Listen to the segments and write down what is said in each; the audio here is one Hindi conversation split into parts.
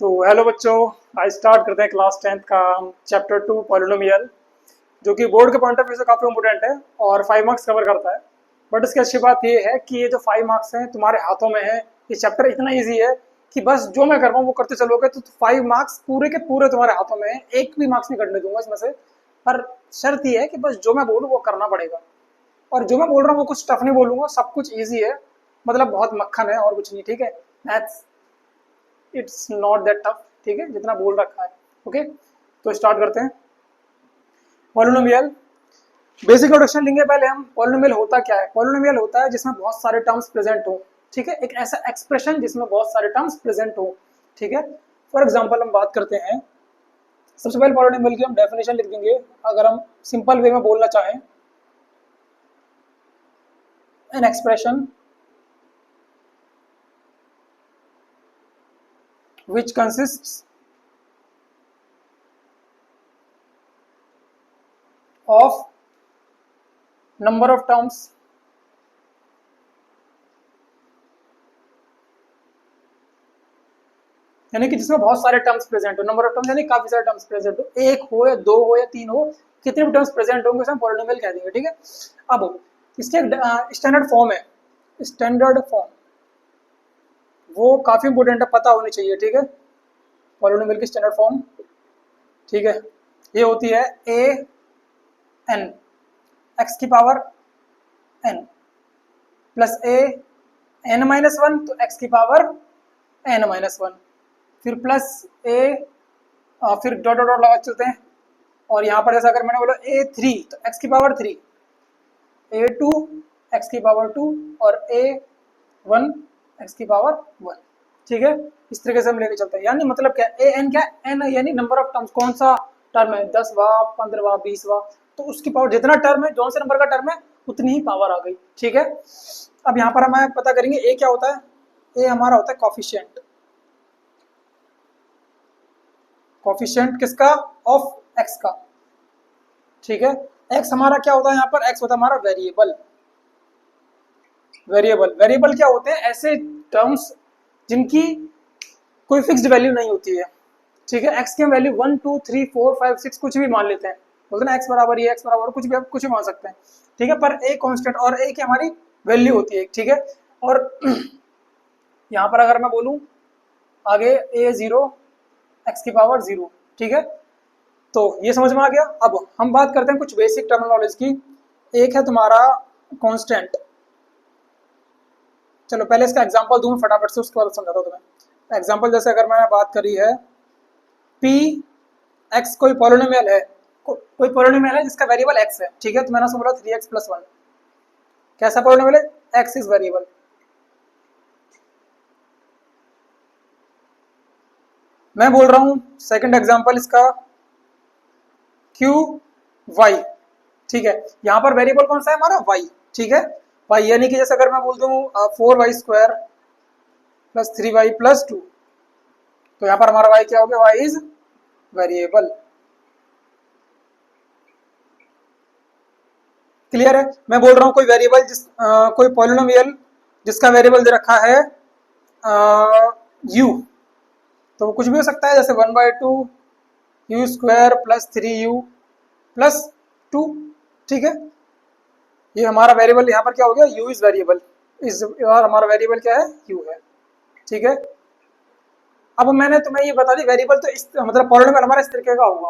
तो हेलो बच्चों, आज स्टार्ट करते हैं क्लास 10th का चैप्टर 2 पॉलिनोमियल, जो कि बोर्ड के पॉइंट ऑफ व्यू से काफ़ी इंपॉर्टेंट है और 5 मार्क्स कवर करता है। बट इसकी अच्छी बात ये है कि ये जो 5 मार्क्स हैं तुम्हारे हाथों में है। ये चैप्टर इतना ईजी है कि बस जो मैं कर रहा हूँ वो करते चलोगे तो 5 मार्क्स पूरे के पूरे तुम्हारे हाथों में है। एक भी मार्क्स नहीं कटने दूंगा इसमें से। पर शर्त ये है कि बस जो मैं बोलूँ वो करना पड़ेगा, और जो मैं बोल रहा हूँ वो कुछ टफ नहीं बोलूंगा, सब कुछ ईजी है। मतलब बहुत मक्खन है और कुछ नहीं, ठीक है। Maths it's not that tough, ठीक है, जितना बोल रखा है। ओके, तो स्टार्ट करते हैं। पॉलिनोमियल बेसिक इंट्रोडक्शन लेंगे पहले हम। पॉलिनोमियल होता क्या है? पॉलिनोमियल होता है जिसमें बहुत सारे टर्म्स प्रेजेंट हो, ठीक है, एक ऐसा एक्सप्रेशन जिसमें बहुत सारे टर्म्स प्रेजेंट हो, ठीक है। फॉर एग्जांपल हम बात करते हैं, सबसे पहले पॉलिनोमियल की हम डेफिनेशन लिख देंगे। अगर हम सिंपल वे में बोलना चाहें, an expression which consists of number of terms यानी कि जिसमें बहुत सारे टर्म्स प्रेजेंट हो। नंबर ऑफ टर्म्स यानी काफी सारे टर्म्स प्रेजेंट हो, एक हो या दो हो या तीन हो, कितने भी टर्म्स प्रेजेंट होंगे उसे हम पॉलिनोमियल कह देंगे, ठीक है। अब इसके स्टैंडर्ड फॉर्म है। स्टैंडर्ड फॉर्म वो काफी इंपोर्टेंट है, पता होनी चाहिए, ठीक है। पॉलिनोमियल की स्टैंडर्ड फॉर्म, ठीक है, ये होती है ए एन एक्स की power N plus A N minus one, तो एक्स की पावर एन माइनस वन, फिर प्लस ए, फिर डॉट डॉट डॉट लगा चलते हैं। और यहाँ पर जैसा अगर मैंने बोला ए थ्री, तो एक्स की power three, a two x की पावर टू, और ए वन एक्स की पावर वन, ठीक है। इस तरीके से हम लेके चलते हैं। यानी मतलब क्या, ए एन क्या, एन यानी नंबर ऑफ टर्म्स, कौन सा टर्म है, 10वां 15वां 20वां, तो उसकी पावर जितना टर्म है, जो से नंबर का टर्म है उतनी ही पावर आ गई, ठीक है। अब यहाँ पर हम पता करेंगे ए क्या होता है। ए हमारा होता है कॉफिशिएंट। कॉफिशिएंट किसका? ऑफ एक्स का, ठीक है। एक्स हमारा क्या होता है यहाँ पर? एक्स होता है हमारा वेरिएबल। वेरिएबल वेरिएबल क्या होते हैं? ऐसे टर्म्स जिनकी कोई फिक्स्ड वैल्यू नहीं होती है, ठीक है। एक्स की हम वैल्यू 1 2 3 4 5 6 कुछ भी मान लेते हैं, बोलते ना एक्स बराबर ये, एक्स बराबर कुछ भी, आप कुछ भी मान सकते हैं, ठीक है। पर ए कांस्टेंट और ए की हमारी वैल्यू होती है, ठीक है। और यहाँ पर अगर मैं बोलूँ आगे ए जीरो एक्स की पावर जीरो, ठीक है। तो ये समझ में आ गया। अब हम बात करते हैं कुछ बेसिक टर्मिनोलॉजी की। एक है तुम्हारा कांस्टेंट। चलो पहले इसका एग्जांपल दूं फटाफट से, उसके बाद समझाता हूं तुम्हें। एग्जांपल जैसे अगर मैंने बात करी है पी एक्स, कोई पॉलिनोमियल है, कोई पॉलिनोमियल है जिसका वेरिएबल एक्स है, ठीक है। तो मैंने बोला 3x प्लस वन, कैसा पॉलिनोमियल है? X is variable. मैं बोल रहा हूं सेकंड एग्जांपल इसका क्यू वाई, ठीक है। यहां पर वेरिएबल कौन सा है हमारा? वाई, ठीक है। वाई यानी कि जैसे अगर मैं बोल दूं 4y² plus 3y plus two, तो यहाँ पर हमारा वाई क्या हो गया? Y is variable. क्लियर है? मैं बोल रहा हूँ कोई वेरिएबल कोई पॉलिनोमियल जिसका वेरिएबल दे रखा है यू, तो वो कुछ भी हो सकता है, जैसे 1/2 you square plus 3u plus two, ठीक है। ये हमारा वेरिएबल यहाँ पर क्या हो गया? u is variable. इस बार हमारा वेरिएबल क्या है? u है, ठीक है। अब मैंने तुम्हें ये बता दी वेरिएबल, तो इस मतलब पॉलिनोमियल हमारा इस तरीके का होगा।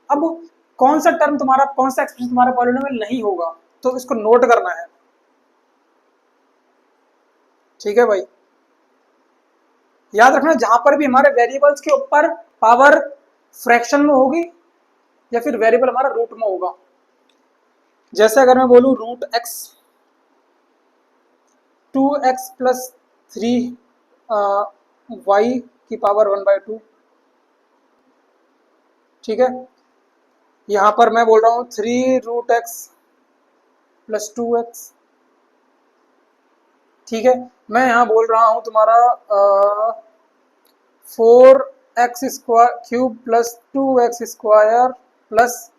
अब कौन सा टर्म तुम्हारा, कौन सा एक्सप्रेशन तुम्हारा पॉलिनोमियल नहीं होगा, तो इसको नोट करना है, ठीक है भाई। याद रखना, जहां पर भी हमारे वेरिएबल्स के ऊपर पावर फ्रैक्शन में होगी या फिर वेरिएबल हमारा रूट में होगा। जैसे अगर मैं बोलूं root x 2x plus 3y की पावर 1/2, ठीक है। यहां पर मैं बोल रहा हूं 3√x प्लस 2x, ठीक है। मैं यहां बोल रहा हूं तुम्हारा 4x² plus 2x² plus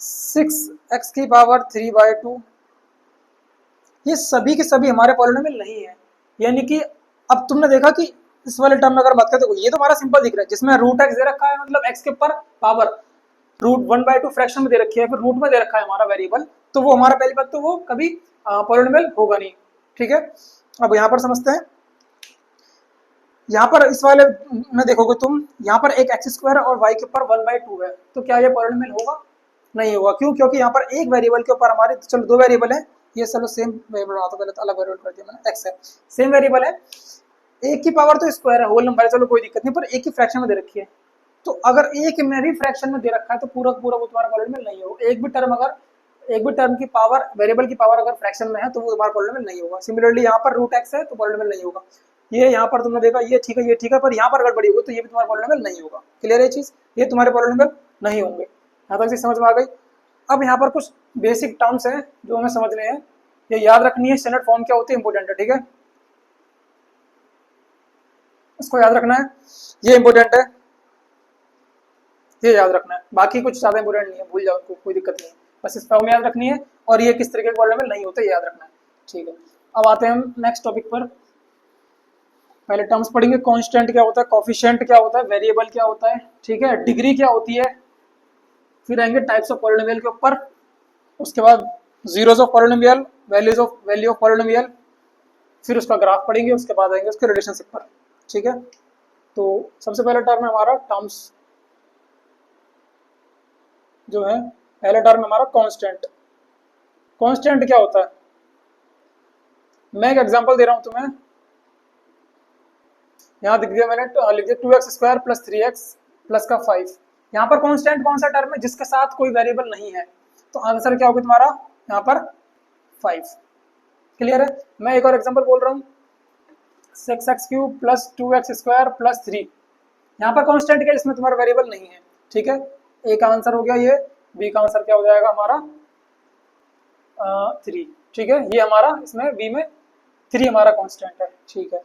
6x की पावर 3/2। ये सभी के सभी हमारे पॉलिनोमियल नहीं है। यानी कि अब तुमने देखा कि इस वाले टर्म में अगर बात करते, ये तो हमारा सिंपल दिख रहा है जिसमें रूट एक्स दे रखा है, मतलब एक्स के ऊपर पावर रूट 1/2 फ्रैक्शन में दे रखी है, फिर रूट में दे रखा है हमारा वेरिएबल, तो वो हमारा पहली बात तो वो कभी पॉलिनोमियल होगा नहीं। ठीक है, अब यहाँ पर समझते हैं। यहाँ पर इस वाले में देखोगे तुम, यहाँ पर एक एक्स स्क्वायर और वाई के ऊपर 1/2 है, तो क्या ये पॉलिनोमियल होगा? नहीं होगा। क्यों? क्योंकि यहाँ पर एक वेरिएबल के ऊपर हमारे, चलो दो वेरिएबल है, ये चलो सेम वेरिएबल बना दो, पहले तो अलग वेरिएबल कर दिया मैंने, एक्स है, सेम वेरिएबल है, एक की पावर तो स्क्वायर है, होल नंबर है, चलो कोई दिक्कत नहीं, पर एक ही फ्रैक्शन में दे रखी है, तो अगर एक में भी फ्रैक्शन में दे रखा है तो पूरा पूरा वो तुम्हारा पॉलिनोमियल नहीं होगा। एक भी टर्म की पावर, वेरिएबल की पावर अगर फ्रैक्शन में है तो वो तुम्हारा पॉलिनोमियल नहीं होगा। सिमिलरली यहाँ पर रूट एक्स है तो पॉलिनोमियल नहीं होगा। ये यहाँ पर तुमने देखा, ये ठीक है, ये ठीक है, पर यहाँ पर अगर बड़ी होगी तो ये भी तुम्हारा पॉलिनोमियल नहीं होगा। क्लियर है चीज? ये तुम्हारे पॉलिनोमियल नहीं होंगे। यहाँ तक चीज समझ में आ गई? अब यहाँ पर कुछ बेसिक टर्म्स हैं जो हमें समझने हैं, ये याद रखनी है। स्टैंडर्ड फॉर्म क्या होती है, इंपॉर्टेंट है, ठीक है, इसको याद रखना है, ये इंपॉर्टेंट है, ये याद रखना है, बाकी कुछ ज्यादा इंपॉर्टेंट नहीं है, भूल जाओ उनको, कोई दिक्कत नहीं है, बस इस फॉर्म याद रखनी है और ये किस तरीके के पॉलिनोमियल नहीं होते ये याद रखना है। ठीक है, अब आते हैं हम नेक्स्ट टॉपिक पर। पहले टर्म्स पढ़ेंगे, कांस्टेंट क्या होता है, कोफिशिएंट क्या होता है, वेरिएबल क्या होता है, ठीक है, डिग्री क्या होती है, फिर आएंगे टाइप्स ऑफ पॉलिनोमियल के ऊपर, उसके बाद zeros of polynomial, value of polynomial, फिर उसका ग्राफ पढ़ेंगे, उसके बाद आएंगे उसके रिलेशनशिप पर। ठीक है, तो सबसे पहला टर्म है हमारा टर्म्स जो है, पहला टर्म हमारा कांस्टेंट। कांस्टेंट क्या होता है, मैं एक एग्जांपल दे रहा हूं तुम्हें, यहाँ लिख दिया मैंने, लिख दिया 2x² + 3x प्लस का 5। यहाँ पर कांस्टेंट कौन सा टर्म है, जिसके साथ कोई वेरिएबल नहीं है, तो आंसर क्या होगा तुम्हारा यहाँ पर 5। क्लियर है? मैं एक और एग्जांपल बोल रहा हूँ, 6x³ + 2x² + 3। यहाँ पर कांस्टेंट क्या है, इसमें तुम्हारा वेरिएबल नहीं है। ठीक है, ए का आंसर हो गया ये, बी का आंसर क्या हो जाएगा हमारा 3। ठीक है, ये हमारा इसमें बी में 3 हमारा कांस्टेंट है। ठीक है,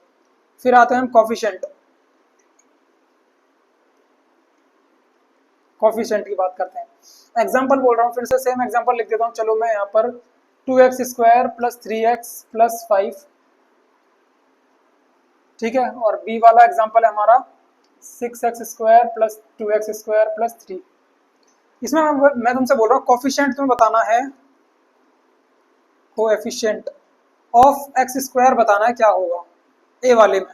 फिर आते हैं हम कोफिशिएंट। कोफिशिएंट की बात करते हैं। एग्जांपल बोल रहा हूँ, फिर से सेम एग्जांपल लिख देता हूँ। चलो मैं यहाँ पर 2x² + 3x + 5, ठीक है, और बी वाला एग्जांपल है हमारा 6x² + 2x² + 3। इसमें मैं तुमसे बोल रहा हूँ कोफिशिएंट तुम्हें बताना है, कोएफिशिएंट ऑफ x² बताना है क्या होगा ए वाले में।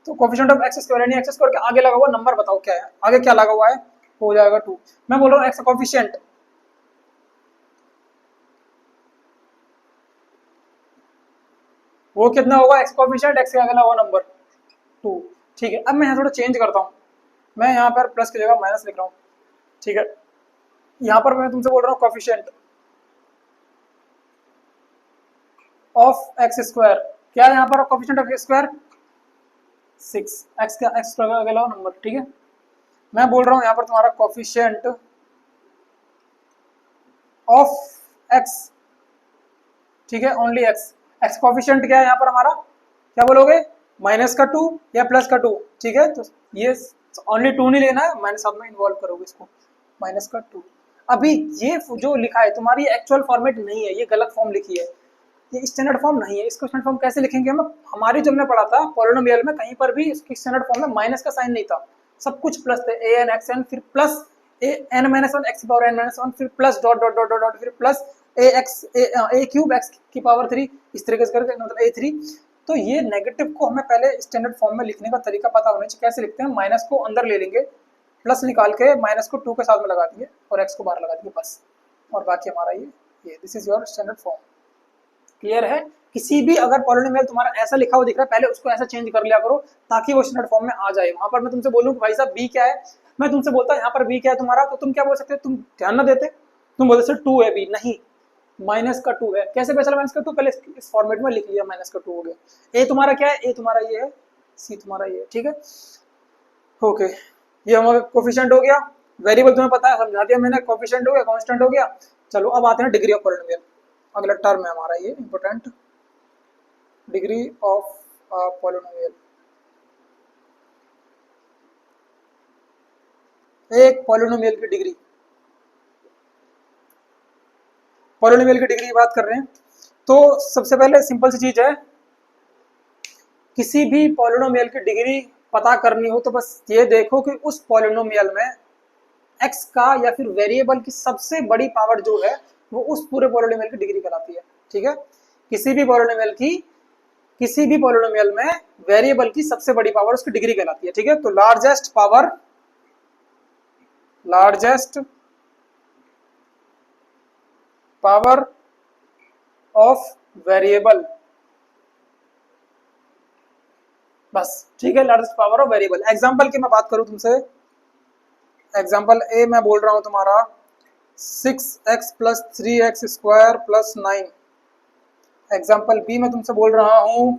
तो कोफिशिएंट ऑफ x² यानी x² के आगे लगा हुआ नंबर बताओ क्या है, आगे क्या लगा हुआ है, हो जाएगा 2। मैं बोल रहा हूँ x कोफिशिएंट, वो कितना होगा, x कोफिशिएंट, x के आगे लगा हुआ नंबर 2। ठीक है, अब मैं यहाँ थोड़ा चेंज करता हूँ, मैं यहाँ पर प्लस की जगह माइनस लिख रहा हूँ। ठीक है, यहाँ पर मैं तुमसे बोल रहा हूँ कोफिशिएंट ऑफ x², क्या है यहाँ पर कोफिशिएंट ऑफ x², 6, x का x का आगे लगा नंबर। ठीक है, मैं बोल रहा हूँ यहाँ पर तुम्हारा कोफिशिएंट ऑफ x, ठीक है, ओनली x। x कोफिशिएंट क्या है यहाँ पर हमारा, क्या बोलोगे, -2 या +2। ठीक है, तो ये ओनली 2 नहीं लेना है, माइनस साथ में इन्वॉल्व करोगे इसको, -2। अभी ये जो लिखा है तुम्हारी एक्चुअल फॉर्मेट नहीं है, ये गलत फॉर्म लिखी है, ये स्टैंडर्ड फॉर्म नहीं है। इसको स्टैंडर्ड फॉर्म कैसे लिखेंगे हम, हमारी जो हमने पढ़ा था पॉलिनोमियल में, कहीं पर भी इसकी स्टैंडर्ड फॉर्म में माइनस का साइन नहीं था, सब कुछ प्लस थे, an xn, फिर प्लस n-1 x⁻n-1, फिर plus dot dot dot dot, फिर प्लस a³ x की पावर 3, इस तरीके से करके मतलब a3। तो ये नेगेटिव को हमें पहले स्टैंडर्ड फॉर्म में लिखने का तरीका पता होना चाहिए, कैसे लिखते हैं, माइनस को अंदर ले लेंगे, प्लस निकाल के माइनस को 2 के साथ में लगा दिए और x को बाहर लगा दिए बस, और बाकी हमारा ये this is your standard form. Clear है? किसी भी अगर पॉलिनोमियल तुम्हारा ऐसा लिखा हुआ दिख रहा है, पहले उसको ऐसा चेंज कर लिया करो ताकि वो स्टैंडर्ड फॉर्म में आ जाए। वहां पर मैं तुमसे बोलूं कि भाई साहब बी क्या है, मैं तुमसे बोलता यहाँ पर बी क्या है तुम्हारा, तो तुम क्या बोल सकते हो, तुम ध्यान ना देते, तुम बोलते सर 2 है बी, नहीं -2 है। कैसे पता चला -2, पहले इस फॉर्मेट में लिख लिया, -2 हो गया। ए तुम्हारा क्या है, ए तुम्हारा ये है, सी तुम्हारा ये है। ठीक है, ओके, ये हमारा कोफिशिएंट हो गया, वेरिएबल तुम्हें पता है, समझा दिया मैंने, कोफिशिएंट हो गया, कांस्टेंट हो गया। चलो अब आते हैं डिग्री ऑफ पॉलिनोमियल, अगला टर्म है हमारा ये इंपॉर्टेंट, डिग्री ऑफ पॉलिनोमियल। एक पॉलिनोमियल की डिग्री, पॉलिनोमियल की डिग्री की बात कर रहे हैं, तो सबसे पहले सिंपल सी चीज है, किसी भी पॉलिनोमियल की डिग्री पता करनी हो तो बस ये देखो कि उस पॉलिनोमियल में एक्स का या फिर वेरिएबल की सबसे बड़ी पावर जो है वो उस पूरे पॉलिनोमियल की डिग्री कहलाती है। ठीक है, किसी भी पॉलिनोमियल में वेरिएबल की सबसे बड़ी पावर उसकी डिग्री कहलाती है। ठीक है, तो लार्जेस्ट पावर ऑफ वेरिएबल, बस। ठीक है, largest power of variable. Example की मैं बात करूं तुमसे, एग्जांपल ए मैं बोल रहा हूं तुम्हारा 6x plus 3x square plus 9। Example B में तुमसे बोल रहा हूं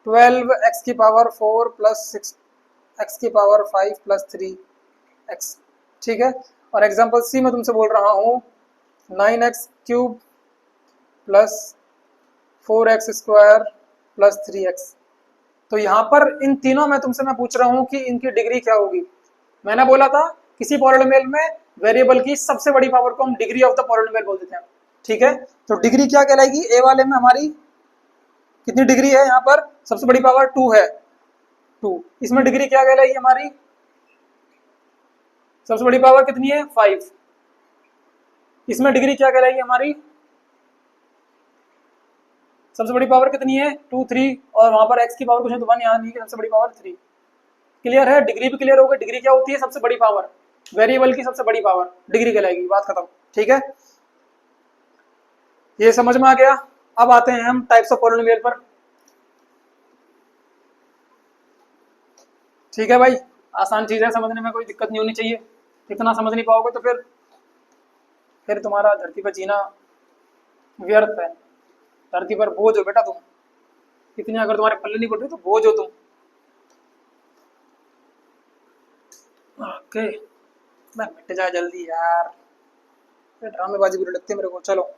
12x की पावर 4 प्लस 6x की पावर 5 प्लस 3x। ठीक है, और एग्जांपल सी में तुमसे बोल रहा हूं 9x cube plus 4x square plus 3x। तो यहाँ पर इन तीनों में तुमसे मैं पूछ रहा हूँ कि इनकी डिग्री क्या होगी। मैंने बोला था किसी पॉलिनोमियल में वेरिएबल की सबसे बड़ी पावर को हम डिग्री ऑफ द पॉलिनोमियल बोल देते हैं। ठीक है, तो डिग्री क्या कहलाएगी, ए वाले में हमारी कितनी डिग्री है, यहाँ पर सबसे बड़ी पावर 2 है, 2। इसमें डिग्री क्या कहलाएगी हमारी, सबसे बड़ी पावर कितनी है, 5। इसमें डिग्री क्या कहलाएगी हमारी, सबसे बड़ी पावर कितनी है, 2, 3, और वहां पर x की पावर कुछ है तो 1, यहाँ नहीं है, सबसे बड़ी पावर 3। क्लियर है, डिग्री भी क्लियर हो गई। डिग्री क्या होती है, सबसे बड़ी पावर, वेरिएबल की सबसे बड़ी पावर डिग्री कहलाएगी, बात खत्म। ठीक है, ये समझ में आ गया। अब आते हैं हम टाइप्स ऑफ पॉलिनोमियल पर। ठीक है भाई, आसान चीज है, समझने में कोई दिक्कत नहीं होनी चाहिए। इतना समझ नहीं पाओगे तो फिर तुम्हारा धरती पर जीना व्यर्थ है। धरती पर बोझ हो बेटा तुम, इतनी अगर तुम्हारे पल्ले नहीं पड़ रही तो बोझ हो तुम। ओके, मैं मिट जाए जल्दी यार, ड्रामेबाजी बुरी लगती है मेरे को। चलो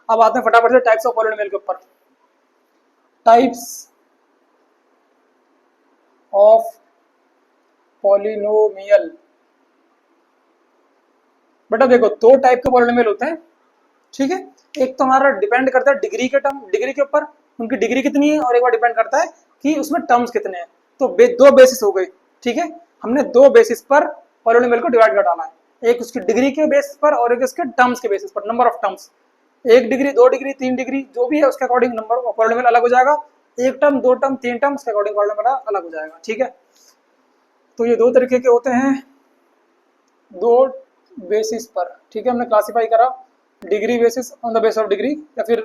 अब आते हैं फटाफट से टाइप्स ऑफ पॉलिनोमियल के ऊपर। टाइप्स ऑफ पॉलिनोमियल, बेटा देखो दो टाइप के पॉलिनोमियल होते हैं। ठीक है, एक तो हमारा डिपेंड करता है डिग्री के ऊपर, उनकी डिग्री कितनी है, और एक बार डिपेंड करता है कि उसमें टर्म्स कितने हैं। तो दो बेसिस हो गए। ठीक है, हमने दो बेसिस पर पॉलिनोमियल को डिवाइड कर डाला है, एक उसकी डिग्री के बेसिस पर और एक उसके टर्म्स के बेसिस पर, number of terms. 1 degree, 2 degree, 3 degree, जो भी है उसके अकॉर्डिंग नंबर ऑफ पॉलिनोमियल अलग हो जाएगा। 1 टर्म, 2 टर्म, 3 टर्म, उसके अकॉर्डिंग पॉलिनोमियल अलग हो जाएगा। ठीक है, तो ये दो तरीके के होते हैं, दो बेसिस पर। ठीक है, हमने क्लासिफाई करा degree basis, on the base of degree, या फिर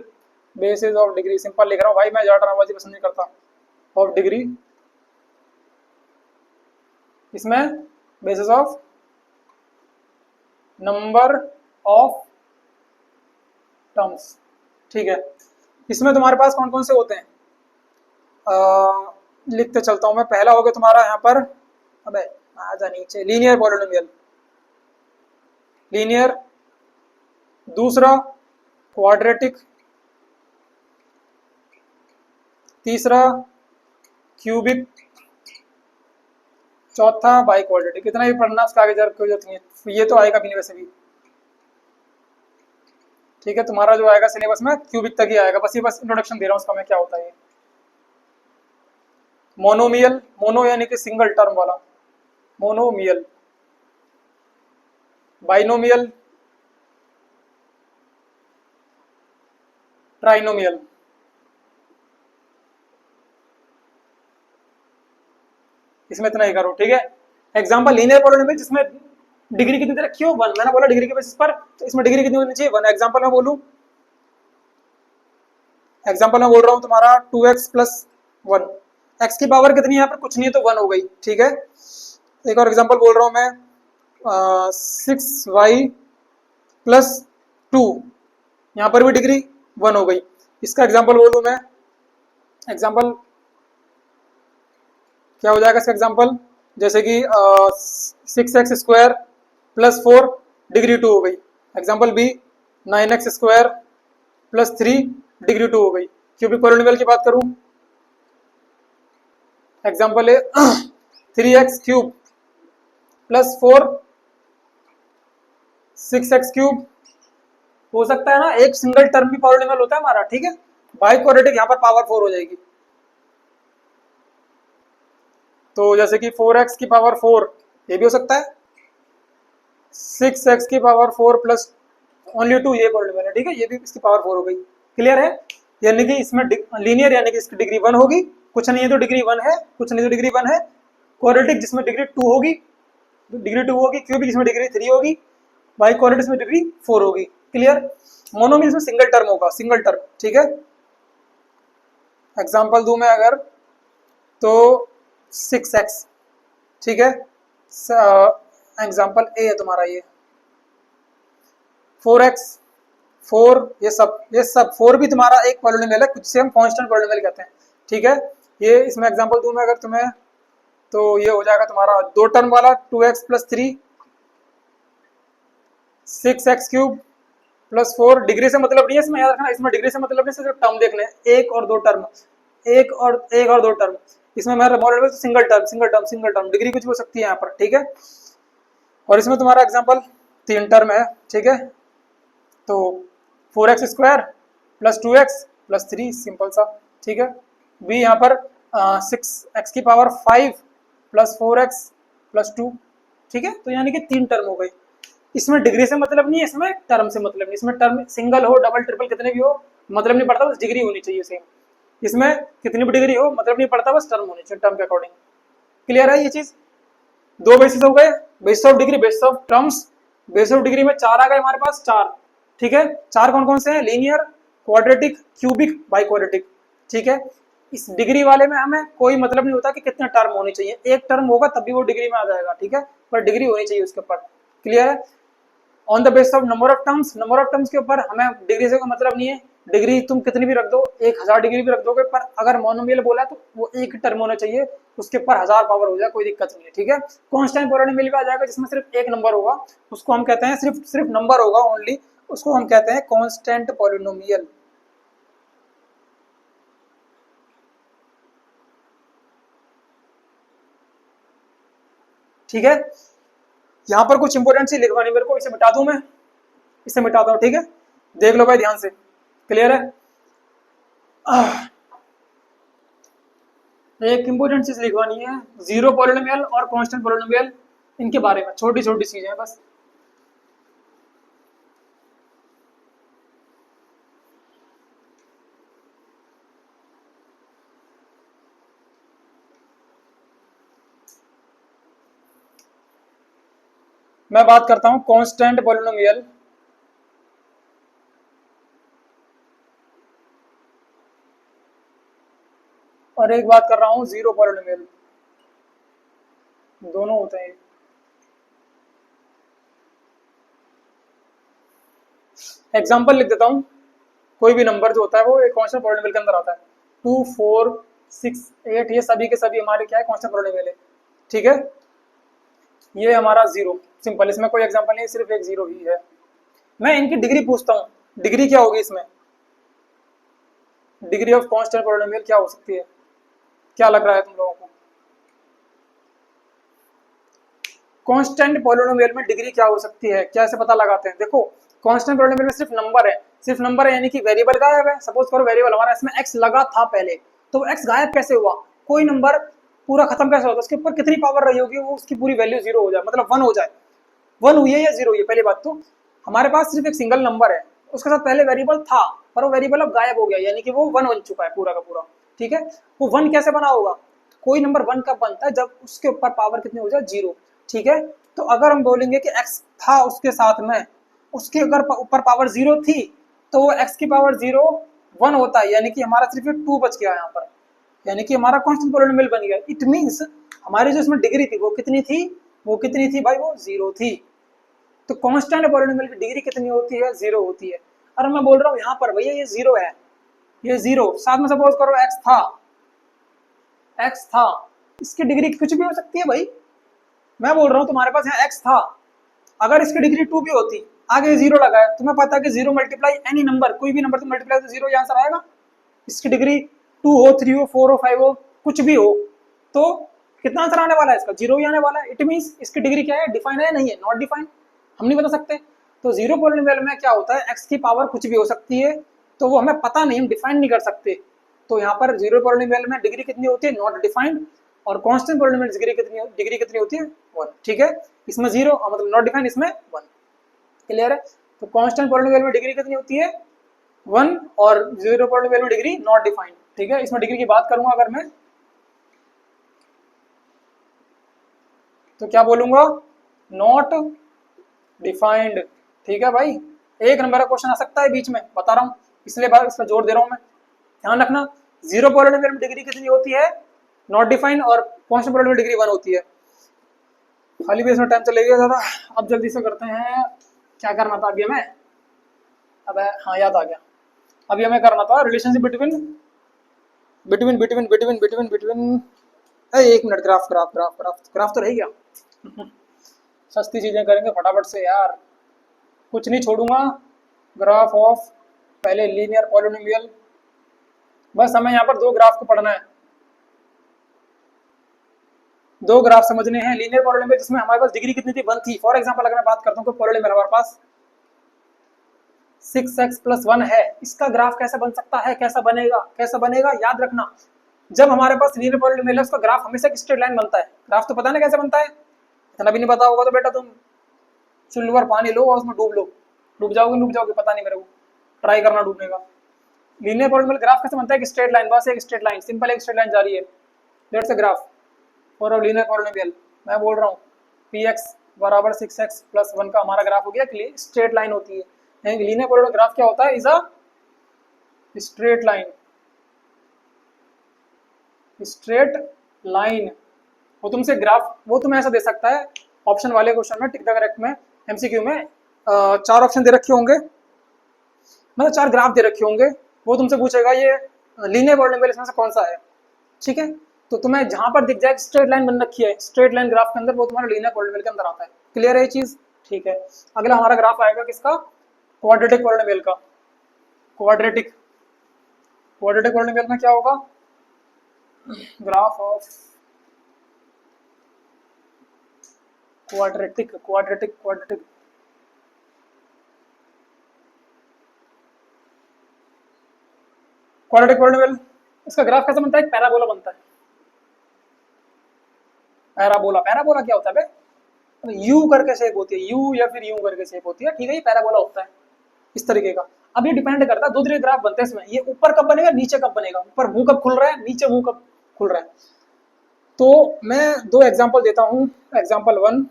बेसिस ऑफ डिग्री। सिंपल लिख रहा हूँ भाई, मैं ज्यादा ड्रामाबाजी पसंद नहीं करता। ऑफ डिग्री, इसमें basis of number of terms. ठीक है, इसमें तुम्हारे पास कौन कौन से होते हैं, लिखते चलता हूं मैं। पहला हो गया तुम्हारा यहाँ पर, अबे आजा नीचे, लीनियर पॉलिनोमियल, लीनियर। दूसरा क्वाड्रेटिक, तीसरा क्यूबिक, चौथा बाई क्वाड्रेटिक। इतना ही पढ़ना, उसका आगे कोई जरूरत नहीं है, ये तो आएगा भी नहीं वैसे भी। ठीक है, तुम्हारा जो आएगा सिलेबस में क्यूबिक तक ही आएगा, बस इंट्रोडक्शन दे रहा हूँ उसका मैं, क्या होता है। मोनोमियल, मोनो यानी कि सिंगल टर्म वाला, मोनोमियल। Binomial, trinomial. इसमें इतना ही करो। ठीक है, एग्जांपल लीनियर पॉलिनोमियल जिसमें डिग्री कितनी रखी हो, 1। मैंने बोला डिग्री के बेसिस पर, तो इसमें डिग्री कितनी होनी चाहिए, 1। एग्जांपल मैं बोलूं, एग्जांपल मैं बोल रहा हूं तुम्हारा 2x प्लस 1। एक्स की पावर कितनी है यहाँ पर, कुछ नहीं है, तो 1 हो गई। ठीक है, एक और एग्जांपल बोल रहा हूं मैं, 6y प्लस 2, यहाँ पर भी डिग्री 1 हो गई। इसका एग्जांपल बोलूं मैं, एग्जांपल क्या हो जाएगा इसका एग्जांपल, जैसे कि 6x स्क्वायर प्लस 4, डिग्री 2 हो गई। Example B 9x square plus 3, degree 2 हो गई। क्यूबिक पॉलिनोमियल की बात करूं, एग्जांपल है 3x cube plus 4, 6x cube. हो सकता है ना, एक सिंगल टर्म भी पॉलिनोमियल होता है हमारा। ठीक है, बाई क्वाड्रेटिक यहाँ पर पावर 4 हो जाएगी। तो जैसे कि 4x की पावर 4 ये भी हो सकता है, 6x की पावर 4 प्लस ओनली 2 ये पॉलिनोमियल है, ठीक है, ये भी इसकी पावर 4 हो गई। क्लियर है? यानी कि इसमें लीनियर यानी कि इसकी डिग्री 1 होगी, कुछ नहीं है तो डिग्री 1 है, कुछ नहीं तो डिग्री 1 है। क्वाड्रेटिक जिसमें डिग्री 2 होगी, डिग्री 2 होगी। क्यूबिक जिसमें डिग्री 3 होगी। बाई क्वाड्रेटिक में डिग्री 4 होगी। क्लियर? मोनोमियल इसमें सिंगल टर्म होगा, सिंगल टर्म, ठीक है। एग्जाम्पल दूं मैं अगर, तो 6x, ठीक है। एग्जाम्पल ए है तुम्हारा ये 4x 4, ये सब 4 भी तुम्हारा एक पॉलिनोमियल है, जिसे हम कांस्टेंट पॉलिनोमियल कहते हैं, ठीक है। ये इसमें एग्जांपल दूं मैं अगर तुम्हें, तो ये हो जाएगा तुम्हारा 2 टर्म वाला 2x plus 3, 6x cube plus 4। Degree से मतलब नहीं है इसमें, याद रखना, इसमें डिग्री से मतलब नहीं, सिर्फ टर्म देखने हैं, एक और दो टर्म, एक और दो टर्म। इसमें मेरा मॉडल सिंगल टर्म, डिग्री कुछ हो सकती है यहाँ पर, ठीक है। और इसमें तुम्हारा एग्जांपल 3 टर्म है, ठीक है। तो 4x square plus 2x plus 3, simple सा, ठीक है। बी यहाँ पर 6x की पावर 5 प्लस 4x प्लस 2, ठीक है। तो यानी कि 3 टर्म हो गई। इसमें डिग्री से मतलब नहीं है, इसमें टर्म से मतलब नहीं। इसमें टर्म सिंगल हो, डबल, ट्रिपल, कितने भी हो मतलब नहीं पड़ता, बस डिग्री होनी चाहिए सेम। इसमें कितनी भी डिग्री हो मतलब नहीं पड़ता, बस टर्म होनी चाहिए, टर्म के अकॉर्डिंग। क्लियर है ये चीज? 2 बेसिस हो गए, basis of degree, basis of terms. Basis of degree में 4 आ गए हमारे पास, 4, ठीक है। 4 कौन कौन से हैं? Linear, quadratic, cubic, by quadratic, ठीक है। इस डिग्री वाले में हमें कोई मतलब नहीं होता कि कितने टर्म होने चाहिए, एक टर्म होगा तब भी वो डिग्री में आ जाएगा, ठीक है, पर डिग्री होनी चाहिए उसके ऊपर। क्लियर है? On the basis of number of terms के ऊपर हमें डिग्री से कोई मतलब नहीं है। डिग्री तुम कितनी भी रख दो, 1000 डिग्री भी रख दोगे, पर अगर मोनोमियल बोला तो वो एक टर्म होना चाहिए, उसके ऊपर 1000 पावर हो जाए, कोई दिक्कत नहीं है, ठीक है। कांस्टेंट पॉलिनोमियल भी आ जाएगा जिसमें सिर्फ एक नंबर होगा, उसको हम कहते हैं, सिर्फ नंबर होगा ओनली, उसको हम कहते हैं कांस्टेंट पॉलिनोमियल। ठीक है। यहाँ पर कुछ इंपोर्टेंट चीज लिखवानी मेरे को, इसे मिटा दूं मैं, इसे मिटाता हूँ, ठीक है। देख लो भाई ध्यान से, क्लियर है? एक इंपोर्टेंट चीज लिखवानी है, जीरो पॉलिनोमियल और कांस्टेंट पॉलिनोमियल, इनके बारे में छोटी छोटी चीजें हैं बस। मैं बात करता हूं कांस्टेंट पॉलिनोमियल, और एक बात कर रहा हूं जीरो पॉलिनोमियल, दोनों होते हैं। एग्जांपल लिख देता हूं, कोई भी नंबर जो होता है वो एक कांस्टेंट पॉलिनोमियल के अंदर आता है। 2, 4, 6, 8, ये सभी के सभी हमारे क्या है, कांस्टेंट पॉलिनोमियल है, ठीक है। ये हमारा जीरो, सिंपल, इसमें कोई एग्जांपल नहीं, सिर्फ एक जीरो ही है। मैं इनकी डिग्री पूछता हूँ, डिग्री क्या होगी इसमें, डिग्री ऑफ कांस्टेंट पॉलिनोमियल क्या हो सकती है, क्या लग रहा है तुम लोगों को? कांस्टेंट पॉलिनोमियल में डिग्री क्या हो सकती है, कैसे पता लगाते हैं? देखो, कांस्टेंट पॉलिनोमियल में सिर्फ नंबर है, सिर्फ नंबर है, यानी कि वेरिएबल गायब है। सपोज करो वेरिएबल हमारा इसमें x लगा था पहले, तो x गायब कैसे हुआ? कोई नंबर पूरा खत्म कैसे होता है, उसके ऊपर कितनी पावर रही होगी, वो उसकी पूरी वैल्यू जीरो हो जाए, मतलब 1 हो जाए। 1 हुई है या 0 हुई है? पहली बात तो हमारे पास सिर्फ एक सिंगल नंबर है, उसके साथ पहले वेरिएबल था, पर वो वेरिएबल अब गायब हो गया, यानी कि वो 1 बन चुका है पूरा का पूरा, ठीक है। वो 1 कैसे बना होगा? कोई नंबर 1 कब बनता है? जब उसके ऊपर पावर कितनी हो जाए, 0, ठीक है। तो अगर हम बोलेंगे कि x था उसके साथ में, उसके अगर ऊपर पावर 0 थी, तो वो x की पावर 0 1 होता है, यानी कि हमारा सिर्फ 2 बच गया यहाँ पर, यानी कि हमारा कांस्टेंट पॉलिनोमियल बन गया। इट मींस हमारी जो इसमें डिग्री थी वो कितनी थी, भाई वो 0 थी। तो कांस्टेंट पॉलिनोमियल की डिग्री कितनी होती है, 0 होती है। और मैं बोल रहा हूँ यहाँ पर भैया ये 0 है, ये 0, साथ में सपोज करो x था, इसकी डिग्री कुछ भी हो सकती है भाई। मैं बोल रहा हूँ तुम्हारे पास यहाँ x था, अगर इसकी डिग्री 2 भी होती, आगे 0 लगा है, तुम्हें पता है कि 0 मल्टीप्लाई एनी नंबर, कोई भी नंबर तुम मल्टीप्लाई तो 0 आंसर आएगा। इसकी डिग्री 2 हो, 3 हो, 4 हो, 5 हो, कुछ भी हो, तो कितना आंसर आने वाला है इसका, 0 ही आने वाला है। इट मींस इसकी डिग्री क्या है, डिफाइन है, नहीं है, नॉट डिफाइन, हम नहीं बता सकते। तो जीरो पॉलिनोमियल में क्या होता है, x की पावर कुछ भी हो सकती है, तो वो हमें पता नहीं, हम डिफाइन नहीं कर सकते। तो यहाँ पर जीरो पॉलिनोमियल में डिग्री कितनी होती है, नॉट डिफाइंड। और कांस्टेंट पॉलिनोमियल डिग्री कितनी होती है 1, ठीक है। इसमें 0 मतलब नॉट डिफाइंड, इसमें 1, क्लियर है। तो कांस्टेंट पॉलिनोमियल में डिग्री कितनी होती है 1 और 0 पॉलिनोमियल में डिग्री नॉट डिफाइंड, ठीक है। इसमें डिग्री की बात करूंगा अगर मैं तो क्या बोलूंगा नॉट डिफाइंड, ठीक है भाई। एक नंबर का क्वेश्चन आ सकता है बीच में, बता रहा हूं, इसलिए बार इसका जोर दे रहा हूं मैं, ध्यान रखना। 0 पॉलिनोमियल में डिग्री कितनी होती है नॉट डिफाइंड और कांस्टेंट पॉलिनोमियल डिग्री 1 होती है। खाली भी इसमें टाइम चलेगा ज्यादा। अब जल्दी से करते हैं, क्या करना था अभी हमें, अब हाँ याद आ गया, अभी हमें करना था relationship between between between between between between एक minute, graph graph graph graph graph तो रह गया। सस्ती चीजें करेंगे फटाफट से यार, कुछ नहीं छोड़ूंगा। ग्राफ ऑफ पहले लीनियर पॉलिनोमियल, बस हमें यहाँ पर 2 ग्राफ को पढ़ना है, 2 ग्राफ समझने हैं लीनियर पॉलिनोमियल जिसमें हमारे पास डिग्री कितनी थी 1 थी। फॉर एग्जांपल अगर मैं बात करता हूँ तो पॉलिनोमियल हमारे पास 6x + 1 है, इसका ग्राफ कैसे बन सकता है, कैसा बनेगा याद रखना। जब हमारे पास लीनियर पॉलिनोमियल है उसका ग्राफ हमेशा एक स्ट्रेट लाइन बनता है। ग्राफ तो पता नहीं कैसे बनता है, इतना भी नहीं पता होगा तो बेटा तुम सिल्वर पानी लो और उसमें डूब जाओगे, पता नहीं मेरे को, ट्राई करना डूबने का। लीनियर पॉलिनोमियल ग्राफ कैसे बनता है, एक स्ट्रेट लाइन, बस एक स्ट्रेट लाइन, सिंपल एक स्ट्रेट लाइन जा रही है, that's a graph for a linear polynomial. मैं बोल रहा हूँ px बराबर 6x + 1 का हमारा ग्राफ हो गया, स्ट्रेट लाइन होती है। लीनियर पॉलिनोमियल ग्राफ क्या होता है, is a straight line, straight line. वो तुमसे ग्राफ वो तुम्हें ऐसा दे सकता है, ऑप्शन वाले क्वेश्चन में टिक द करेक्ट में एमसीक्यू में 4 ऑप्शन दे रखे होंगे, मतलब 4 ग्राफ दे रखे होंगे, वो तुमसे पूछेगा ये लीनियर पॉलिनोमियल इसमें से कौन सा है, ठीक है। तो तुम्हें जहां पर दिख जाए स्ट्रेट लाइन बन रखी है, स्ट्रेट लाइन ग्राफ के अंदर, वो तुम्हारा लीनियर पॉलिनोमियल के अंदर आता है। क्लियर है ये चीज, ठीक है। अगला हमारा ग्राफ आएगा किसका, क्वाड्रेटिक पॉलिनोमियल का। क्वाड्रेटिक पॉलिनोमियल में क्या होगा, ग्राफ ऑफ क्वाड्रेटिक पॉलिनोमियल, इसका ग्राफ कैसे बनता है, एक पैराबोला बनता है। पैराबोला क्या होता है बे, यू करके शेप होती है, यू या फिर यू करके शेप होती है, ठीक है, ये पैराबोला होता है इस तरीके का। अब ये डिपेंड करता है, 2 तरीके ग्राफ बनते हैं इसमें, ये ऊपर कब बनेगा नीचे कब बनेगा, ऊपर मुंह कब खुल रहा है नीचे मुंह कब खुल रहा है। तो मैं 2 एग्जांपल देता हूं। एग्जांपल 1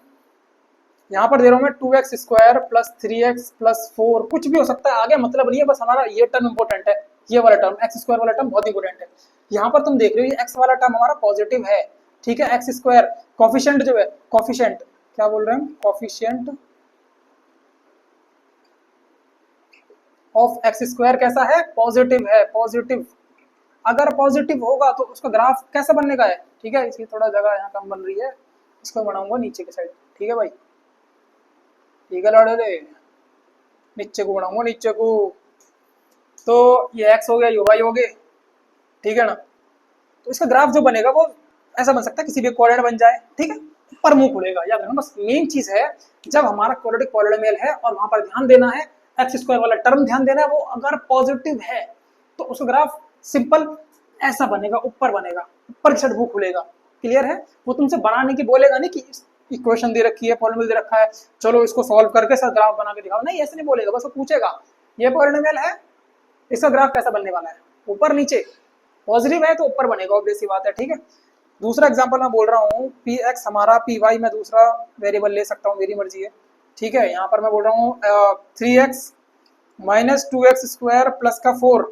यहाँ पर दे रहा हूं मैं 2x² + 3x + 4, कुछ भी हो सकता है, आगे मतलब नहीं है, बस हमारा ये टर्म इंपॉर्टेंट है, ये वाला टर्म x² वाला टर्म बहुत इंपॉर्टेंट है। यहाँ पर तुम देख रहे हो ये x वाला टर्म हमारा पॉजिटिव है, ठीक है, x², कॉफिशिएंट जो है, कॉफिशिएंट क्या बोल रहे हैं, कॉफिशिएंट ऑफ x² कैसा है, पॉजिटिव है, पॉजिटिव। अगर पॉजिटिव होगा तो उसका ग्राफ कैसा बनने का है, ठीक है। इसकी थोड़ा जगह यहाँ कम बन रही है, इसको बनाऊंगा नीचे की साइड, ठीक है भाई, ठीक है लड़े दे, नीचे को बनाऊंगा, नीचे को। तो ये x हो गया, ये y हो गए, ठीक है ना। तो इसका ग्राफ जो बनेगा वो ऐसा बन सकता है, किसी भी क्वाड्रेंट बन जाए, ठीक है, ऊपर मुंह खुलेगा, याद रखना। बस मेन चीज है जब हमारा क्वाड्रेटिक पॉलिनोमियल है और वहां पर ध्यान देना है, x² वाला टर्म ध्यान देना है, वो अगर पॉजिटिव है तो उसका ग्राफ सिंपल ऐसा बनेगा, ऊपर बनेगा, ऊपर की साइड मुंह खुलेगा, क्लियर है। वो तुमसे बनाने की बोलेगा नहीं कि इक्वेशन दे रखी है, पॉलिनोमियल दे रखा है, चलो इसको सॉल्व करके सर ग्राफ बना के दिखाओ, नहीं ऐसे नहीं बोलेगा। बस वो पूछेगा ये पॉलिनोमियल है, इसका ग्राफ कैसा बनने वाला है, ऊपर नीचे, पॉजिटिव है तो ऊपर बनेगा, ऑब्वियस सी बात है, ठीक है। दूसरा एग्जांपल मैं बोल रहा हूँ px हमारा py, मैं दूसरा वेरिएबल ले सकता हूँ, मेरी मर्जी है, ठीक है। यहाँ पर मैं बोल रहा हूँ 3x - 2x² + 4।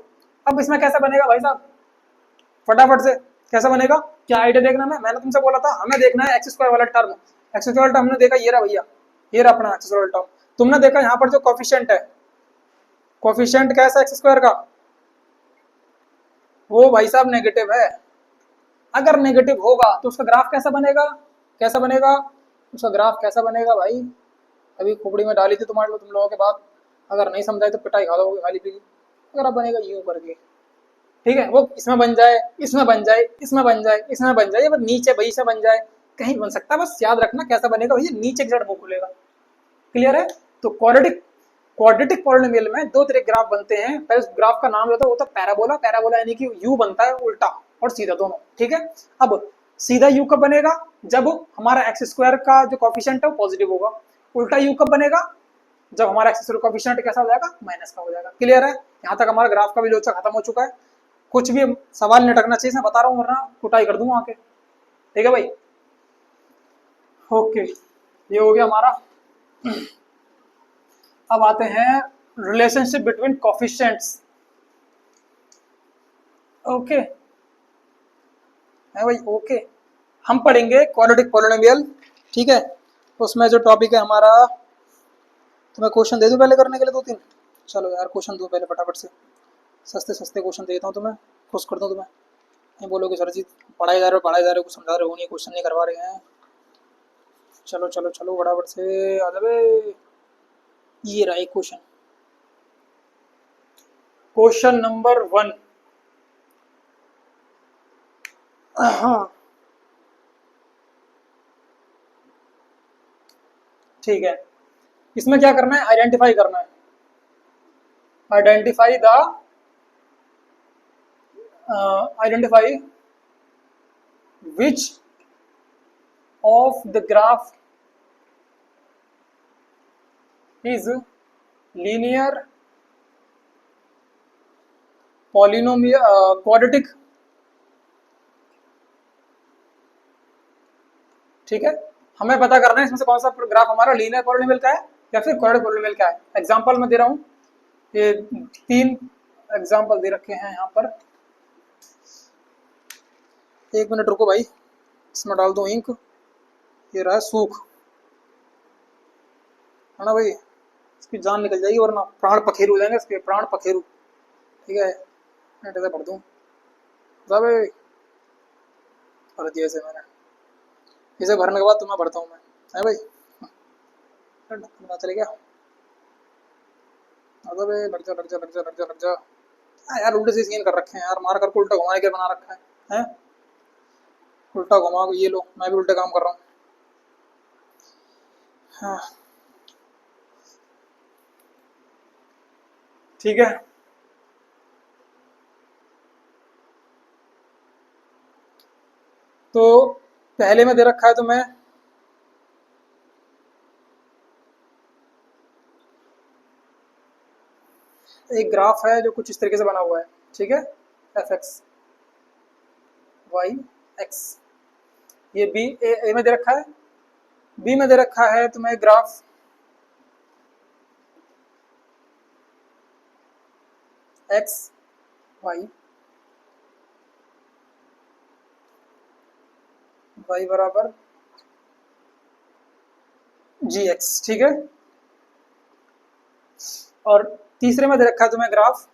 अब इसमें कैसा बनेगा भाई साहब, फटाफट से कैसा बनेगा, क्या आइडिया देखना है, मैंने तुमसे बोला था हमें देखना है x² वाला टर्म। x² वाला टर्म हमने देखा, ये रहा भैया, ये रहा अपना x² वाला टर्म। तुमने देखा यहाँ पर जो कॉफिशिएंट है, कॉफिशिएंट कैसा x² का, वो भाई साहब नेगेटिव है। अगर नेगेटिव होगा तो उसका ग्राफ कैसा बनेगा, उसका ग्राफ कैसा बनेगा भाई, अभी खोपड़ी में डाली थी तुम्हारे तुम लोगों के बाद, अगर नहीं समझाए तो पिटाई खा दोगे खाली पीली। अगर आप बनेगा यूं करके, ठीक है, वो इसमें बन जाए, इसमें बन जाए, इसमें बन जाए, इसमें बन जाए, नीचे वही से बन जाए, कहीं बन सकता है, बस याद रखना कैसा बनेगा भैया, नीचे की साइड मुंह खुलेगा, क्लियर है। तो क्वाड्रेटिक पॉलिनोमियल में 2 तरह के ग्राफ बनते हैं। पहले उस ग्राफ का नाम जो होता है वो तो पैराबोला यानी कि यू बनता है उल्टा और सीधा दोनों, ठीक है। अब सीधा यू कब बनेगा, जब हमारा एक्स स्क्वायर का जो कॉफिशिएंट है वो पॉजिटिव होगा। उल्टा यू कब बनेगा, जब हमारा एक्स स्क्वायर कॉफिशिएंट कैसा हो जाएगा, माइनस का हो जाएगा। क्लियर है, यहाँ तक हमारा ग्राफ का भी लोचा खत्म हो चुका है। कुछ भी सवाल नहीं अटकना चाहिए, मैं बता रहा हूँ, वरना कुटाई कर दूंगा आके। ठीक है भाई, ओके, ये हो गया हमारा। अब आते हैं रिलेशनशिप बिटवीन कॉफिशिएंट्स। ओके है भाई, ओके। हम पढ़ेंगे क्वाड्रेटिक पॉलिनोमियल, ठीक है। उसमें जो टॉपिक है हमारा, तुम्हें क्वेश्चन दे दूं पहले करने के लिए 2-3? चलो यार क्वेश्चन दूं पहले फटाफट से, सस्ते सस्ते क्वेश्चन देता हूँ तुम्हें, खुश कर दूँ तुम्हें। नहीं बोलोगे सर जी पढ़ाई जा रहे हो कुछ समझा रहे हो नहीं, क्वेश्चन नहीं करवा रहे हैं। चलो चलो चलो फटाफट से आ जाओ। ये रहा एक क्वेश्चन, क्वेश्चन नंबर 1। हाँ ठीक है, इसमें क्या करना है, आइडेंटिफाई करना है। Identify the identify which of the graph is linear polynomial quadratic. ठीक है, हमें पता करना है इसमें से कौन सा ग्राफ हमारा लीनियर पॉलिनोमियल का है या फिर क्वाड्रेटिक पॉलिनोमियल का है। एग्जांपल मैं दे रहा हूँ, ये 3 एग्जांपल दे रखे हैं यहाँ पर। 1 मिनट रुको भाई, इसमें डाल दूँ इंक। ये रहा सूख, है ना भाई, इसकी जान निकल जाएगी वरना प्राण पखेरु हो जाएंगे इसके, प्राण पखेरु। ठीक है, ऐसे पढ़ दूँ भर दिया से मैंने, इसे भरने के बाद तुम्हें भरता हूँ मैं, है भाई। चले गया, भाई लग जा लग जा लग जा लग जा लग जा। यार उल्टे से सीन कर रखे हैं यार, मार कर उल्टा घुमा के बना रखा है, हैं? उल्टा घुमा, ये लो मैं भी उल्टे काम कर रहा हूँ। हाँ ठीक है, तो पहले में दे रखा है, तो मैं एक ग्राफ है जो कुछ इस तरीके से बना हुआ है, ठीक है, एफ एक्स वाई एक्स। ये बी ए में दे रखा है, बी में दे रखा है तुम्हें ग्राफ एक्स वाई वाई बराबर जी एक्स, ठीक है। और तीसरे में दे रखा है तुम्हें ग्राफ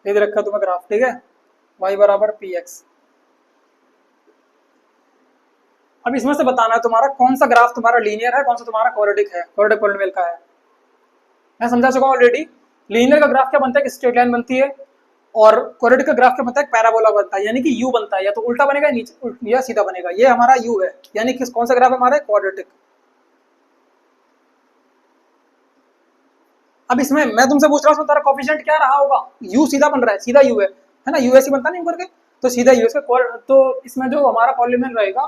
ये दे रखा है तुम्हें ग्राफ, ठीक है, y बराबर पी एक्स। अब इसमें से बताना है तुम्हारा कौन सा ग्राफ तुम्हारा लीनियर है, कौन सा तुम्हारा क्वाड्रेटिक है, क्वाड्रेटिक पॉलिनोमियल का है। मैं समझा चुका हूँ ऑलरेडी। लीनियर का ग्राफ क्या बनता है, स्ट्रेट लाइन बनती है, और क्वाड्रेटिक का ग्राफ क्या बनता है, पैराबोला बनता है, यानी कि यू बनता है, या तो उल्टा बनेगा नीचे या सीधा बनेगा। ये हमारा यू है, यानी कि कौन सा ग्राफ है हमारा, क्वाड्रेटिक। अब इसमें मैं तुमसे पूछ रहा हूँ तुम्हारा कोफिशिएंट क्या रहा होगा, यू सीधा बन रहा है, सीधा यू है ना, यू ऐसे बनता नहीं करके, तो सीधा यू इसका। तो इसमें जो हमारा पॉलिनोमियल रहेगा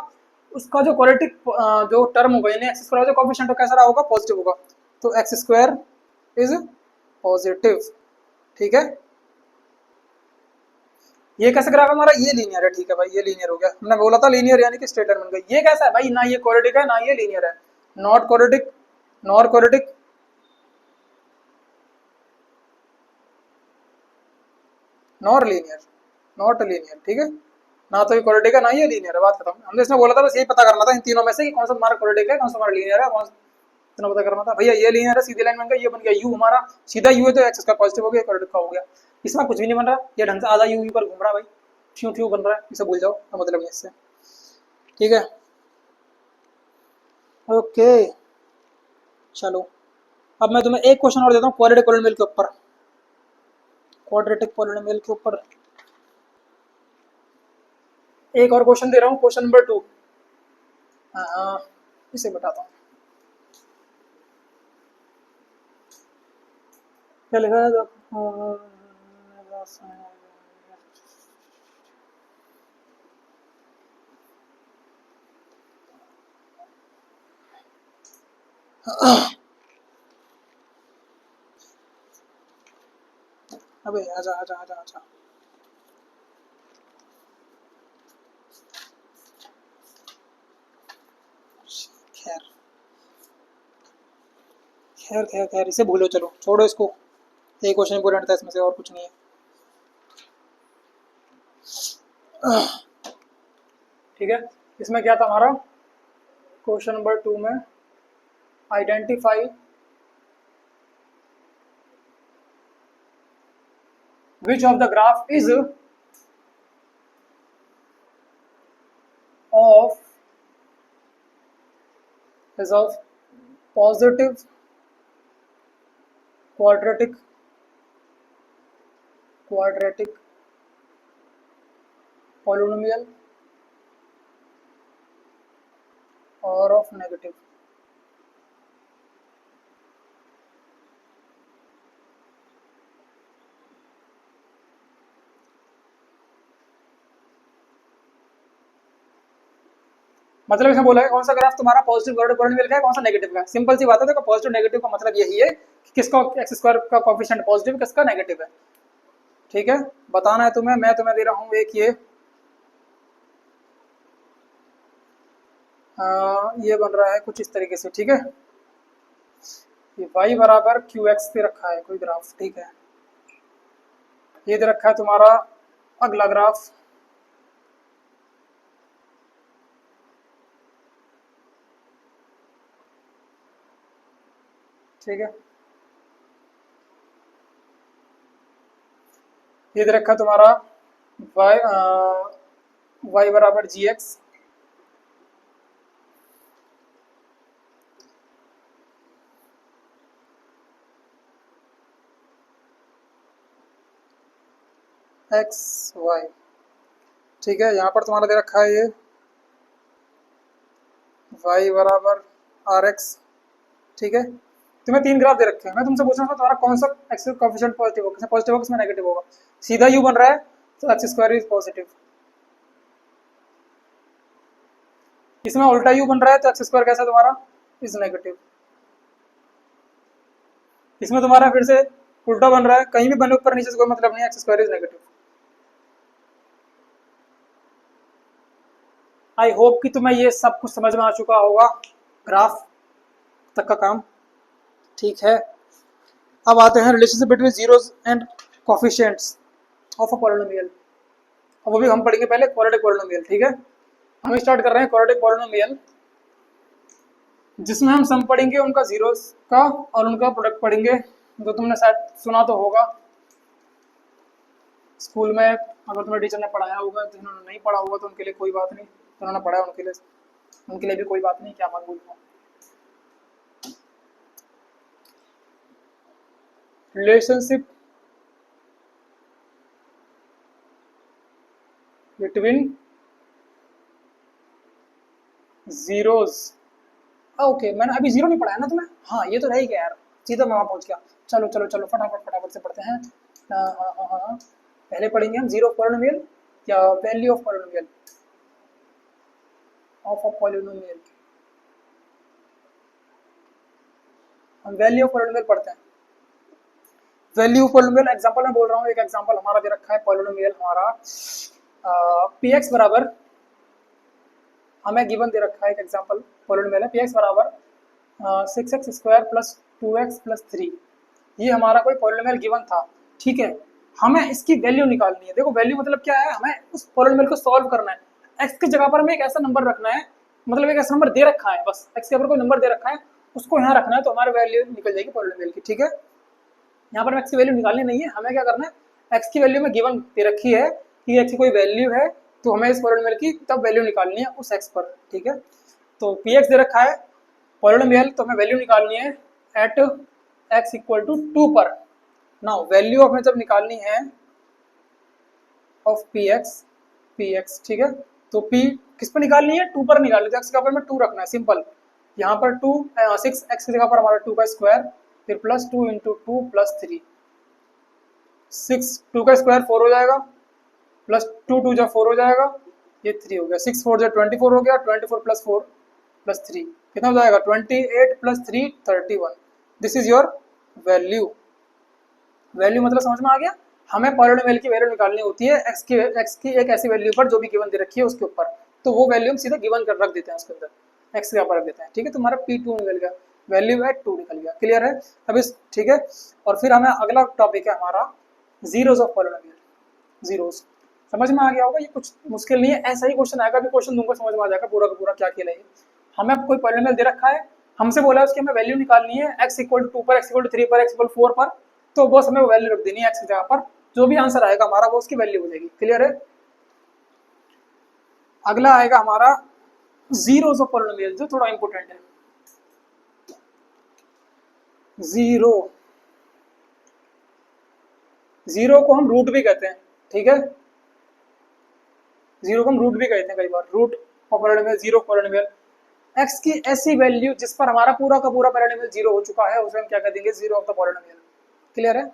उसका जो क्वाड्रेटिक जो टर्म होगा, यानी एक्स स्क्वायर जो कोफिशिएंट कैसा रहा होगा, पॉजिटिव होगा। तो एक्स स्क्वायर इज पॉजिटिव, ठीक है। ये कैसा ग्राफ है हमारा, ये लीनियर है, ठीक है भाई, ये लीनियर हो गया। हमने बोला था लीनियर यानी कि स्ट्रेट लाइन बन गई। ये कैसा है भाई, ना ये क्वाड्रेटिक है ना ये लीनियर है, not quadratic, nor quadratic, nor linear, not linear, ठीक है। ना तो ये क्वाड्रेटिक है ना ये लीनियर है, बात खत्म। हमने इसमें बोला था बस यही पता करना था इन तीनों में से कि कौन सा हमारा क्वाड्रेटिक है, कौन सा हमारा लीनियर है, कौन सा इतना पता करना था। भैया ये लीनियर है, सीधी लाइन बन गया, ये बन गया यू हमारा, सीधा यू है तो एक्स स्क्वायर पॉजिटिव हो गया, क्वाड्रेटिक का हो गया। इसमें कुछ भी नहीं बन रहा, ये ढंग से आधा यू पर घूम रहा भाई, ट्यू ट्यू बन रहा है, इसे भूल जाओ, तो मतलब नहीं इससे, ठीक है। ओके चलो, अब मैं तुम्हें एक क्वेश्चन और देता हूँ क्वाड्रेटिक पॉलिनोमियल के ऊपर, क्वाड्रेटिक पॉलिनोमियल के ऊपर एक और क्वेश्चन दे रहा हूँ, क्वेश्चन नंबर 2। हाँ, इसे बताता हूँ क्या लिखा है देखो। अबे आजा आजा आजा आजा। खैर खैर खैर खैर इसे भूलो, चलो छोड़ो इसको। एक क्वेश्चन इंपोर्टेंट था इसमें से, और कुछ नहीं है। ठीक है, इसमें क्या था हमारा क्वेश्चन नंबर 2 में, identify which of the graph of is of positive quadratic polynomial or of negative। मतलब इसमें बोला है कौन सा ग्राफ तुम्हारा पॉजिटिव क्वाड्रेटिक पॉलिनोमियल का है, कौन सा नेगेटिव का है। सिंपल सी बात है, देखो पॉजिटिव नेगेटिव का मतलब यही है कि किसका एक्स स्क्वायर का कोएफिशिएंट पॉजिटिव, किसका नेगेटिव है। ठीक है, बताना है तुम्हें, मैं तुम्हें दे रहा हूँ एक ये बन रहा है कुछ इस तरीके से। ठीक है, ये y बराबर क्यू एक्स दे रखा है कोई ग्राफ। ठीक है, ये दे रखा है तुम्हारा अगला ग्राफ। ठीक है, ये दे रखा है तुम्हारा y बराबर जी एक्स, एक्स वाई। ठीक है, यहाँ पर तुम्हारा दे रखा है ये y बराबर आर एक्स। ठीक है, तुम्हें 3 ग्राफ दे रखे हैं, मैं तुमसे पूछना था तुम्हारा कौन सा एक्स कोएफिशिएंट पॉजिटिव होगा, किसमें पॉजिटिव होगा किसमें नेगेटिव होगा। सीधा यू बन रहा है तो एक्स स्क्वायर इज पॉजिटिव, इसमें उल्टा यू बन रहा है तो एक्स स्क्वायर कैसा तुम्हारा इज नेगेटिव। इसमें तुम्हारा फिर से उल्टा बन रहा है, कहीं भी बने ऊपर नीचे से कोई मतलब नहीं है, x square is negative. I hope कि तुम्हें ये सब कुछ समझ में आ चुका होगा, ग्राफ तक का काम। ठीक है, अब आते हैं relationship between zeros and coefficients of a polynomial. अब वो भी हम पढ़ेंगे पहले क्वाड्रेटिक पॉलिनोमियल। ठीक है, हम स्टार्ट कर रहे हैं क्वाड्रेटिक पॉलिनोमियल, जिसमें हम सम पढ़ेंगे उनका जीरोस का और उनका प्रोडक्ट पढ़ेंगे। जो तुमने शायद सुना तो होगा स्कूल में, अगर तुम्हें टीचर ने पढ़ाया होगा, जिन्होंने नहीं पढ़ा होगा तो उनके लिए कोई बात नहीं, जिन्होंने पढ़ा है उनके लिए भी कोई बात नहीं, क्या बात बोल रहा हूँ। Relationship between zeros. ओके, मैंने अभी जीरो नहीं पढ़ाया ना तुम्हें। हाँ, ये तो रह ही गया यार, सीधा मैं वहां पहुंच गया। चलो चलो चलो फटाफट से पढ़ते हैं। हाँ, पहले पढ़ेंगे हम जीरो पॉलिनोमियल या value of polynomial, of a polynomial. हम वैल्यू ऑफ पॉलिनोमियल पढ़ते हैं। वैल्यू ऑफ पॉलिनोमियल एग्जांपल में बोल रहा हूँ, एक एग्जांपल हमारा दे रखा है पॉलिनोमियल हमारा पी एक्स बराबर, हमें गिवन दे रखा है एक एग्जांपल पॉलिनोमियल है पी एक्स बराबर 6x square plus 2x plus 3। ये हमारा कोई पॉलिनोमियल गिवन था। ठीक है, हमें इसकी वैल्यू निकालनी है। देखो वैल्यू मतलब क्या है, हमें उस पॉलिनोमियल को सॉल्व करना है। एक्स की जगह पर हमें एक ऐसा नंबर रखना है, मतलब एक ऐसा नंबर दे रखा है, बस एक्स के ऊपर कोई नंबर दे रखा है, उसको यहाँ रखना है तो हमारी वैल्यू निकल जाएगी पॉलिनोमियल की। ठीक है, यहाँ पर एक्स की वैल्यू निकालनी नहीं है, हमें क्या करना है, एक्स की वैल्यू में गिवन दे रखी है कि एक्स की कोई वैल्यू है, तो हमें इस पॉलिनोमियल की तब वैल्यू निकालनी है उस एक्स पर। ठीक है, तो पी एक्स दे रखा है पॉलिनोमियल, तो हमें वैल्यू निकालनी है एट एक्स इक्वल टू 2 पर। नाउ वैल्यू हमें जब निकालनी है ऑफ पी एक्स, ठीक है, तो पी किस पर निकालनी है, 2 पर निकालनी है, तो एक्स के ऊपर में 2 रखना है, सिंपल। यहाँ पर 2 6 एक्स की जगह पर हमारा 2 का स्क्वायर, फिर प्लस 2 इंटू 2 प्लस 3, 6 2 का स्क्वायर 4 हो जाएगा, प्लस 2 2 जा 4 हो जाएगा, ये 3 हो गया, 6 4 जा 24 हो गया, 24 प्लस 4 प्लस 3 कितना हो जाएगा, 28 plus 3 31। This is your value. Value मतलब समझ में आ गया। हमें पॉलिनोमियल की वैल्यू निकालनी होती है एक्स की एक ऐसी वैल्यू पर जो भी गिवन दे रखी है उसके ऊपर, तो वो वैल्यू हम सीधे गिवन कर रख देते हैं उसके अंदर, एक्स के ऊपर रख देते हैं, ठीक है। तो हमारा P2 निकल गया, वैल्यू है 2 निकल गया, क्लियर है। अब इस ठीक है, और फिर हमें अगला टॉपिक है हमारा जीरोस ऑफ पॉलिनोमियल। जीरोस समझ में आ गया होगा, ये कुछ मुश्किल नहीं है, ऐसा ही क्वेश्चन आएगा, भी क्वेश्चन दूंगा समझ में आ जाएगा पूरा का पूरा क्या खेला है। हमें कोई पॉलिनोमियल दे रखा है, हमसे बोला है उसकी हमें वैल्यू निकालनी है, x इक्वल 2 पर, x इक्वल 3 पर, x इक्वल 4 पर, तो बस हमें वो वैल्यू रख देनी है x की जगह पर, जो भी आंसर आएगा हमारा वो उसकी वैल्यू हो जाएगी, क्लियर है। अगला आएगा हमारा जीरोस ऑफ पॉलिनोमियल, जो थोड़ा इंपॉर्टेंट है। जीरो, जीरो को हम रूट भी कहते हैं, ठीक है, जीरो को हम रूट भी कहते हैं कई बार, root of polynomial, zero polynomial. X की ऐसी वैल्यू जिस पर हमारा पूरा का पूरा पॉलिनोमियल जीरो हो चुका है उसे हम क्या कह देंगे, zero of the polynomial, clear है।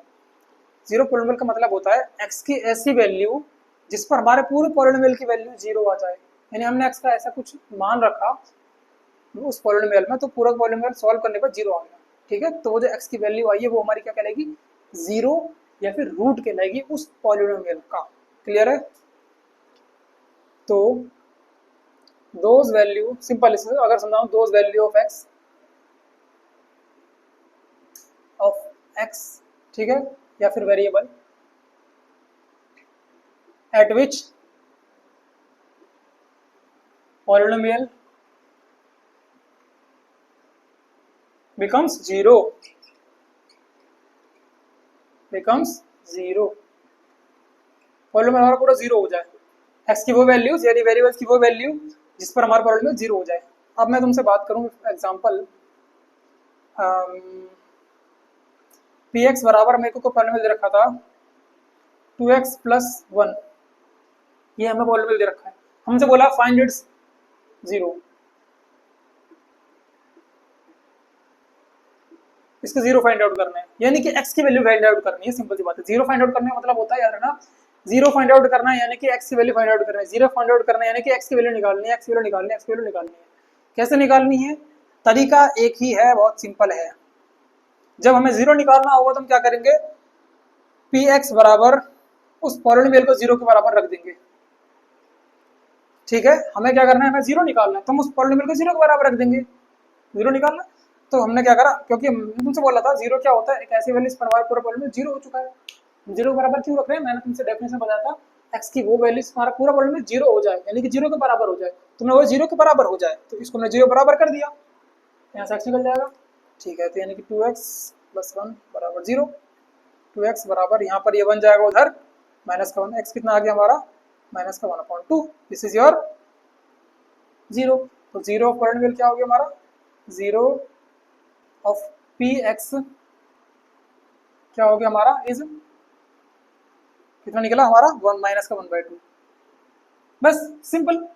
जीरो पॉलिनोमियल का मतलब होता है एक्स की ऐसी वैल्यू जिस पर हमारे पूरे पॉलिनोमियल की वैल्यू जीरो आ जाए, यानी हमने एक्स का ऐसा कुछ मान रखा उस पॉलिनोमियल में, तो पूरा पॉलिनोमियल सॉल्व करने पर जीरो आ गया, ठीक है। तो वो जो एक्स की वैल्यू आई है वो हमारी क्या कहलाएगी, जीरो या फिर रूट कहलाएगी उस पॉलिनोमियल का, क्लियर है। तो दोज वैल्यू, सिंपल अगर समझाऊं, दोज वैल्यू ऑफ एक्स, ठीक है, या फिर वेरिएबल एट विच polynomial becomes zero, becomes zero, polynomial हमारा पूरा जीरो हो जाए, एक्स की वो वैल्यूज यानी वेरिएबल्स की वो वैल्यू जिस पर हमारा पॉलिनोमियल जीरो हो जाए। अब मैं तुमसे बात करूं एग्जांपल, पी एक्स बराबर मेरे को पॉलिनोमियल दे रखा था 2x प्लस 1, ये हमें पॉलिनोमियल दे रखा है, हमसे बोला फाइंड इट्स जीरो, इसको जीरो फाइंड आउट करना है, यानी कि एक्स की वैल्यू फाइंड आउट करनी है, सिंपल सी बात है। जीरो फाइंड आउट करने का मतलब होता है यार ना, जीरो फाइंड आउट करना है यानी कि एक्स की वैल्यू फाइंड आउट करना है, जीरो फाइंड आउट करना है यानी कि एक्स की वैल्यू निकालनी है, एक्स की वैल्यू निकालनी है, एक्स की वैल्यू निकालनी है। कैसे निकालनी है, तरीका एक ही है, बहुत सिंपल है। जब हमें जीरो निकालना होगा तो हम क्या करेंगे, पी एक्स बराबर उस पॉलिनोमियल को जीरो के बराबर रख देंगे, ठीक है। हमें क्या करना है, हमें जीरो निकालना है तो हम उस पॉलिनोमियल को जीरो के बराबर रख देंगे, जीरो निकालना। तो हमने क्या करा, क्योंकि तुमसे बोला था जीरो क्या होता है, एक ऐसी वैल्यू इस पर हमारा पूरा पॉलिनोमियल जीरो हो चुका है, जीरो के बराबर क्यों रख रहे हैं, मैंने तुमसे डेफिनेशन बताया था, एक्स की वो वैल्यू हमारा पूरा पॉलिनोमियल जीरो हो जाए, यानी कि जीरो के बराबर हो जाए, तुमने वो जीरो के बराबर हो जाए तो इसको हमने जीरो बराबर कर दिया, यहाँ से एक्स निकल जाएगा, ठीक है। तो यानी कि 2x प्लस 1 बराबर जीरो, 2x बराबर यहाँ पर ये बन जाएगा उधर माइनस का 1, एक्स कितना आ गया हमारा माइनस का 1/2, दिस इज योर जीरो। तो जीरो ऑफ पॉलिनोमियल क्या हो गया हमारा, जीरो ऑफ पी एक्स क्या हो गया हमारा, इज कितना निकला हमारा 1 माइनस का 1/2, बस सिंपल।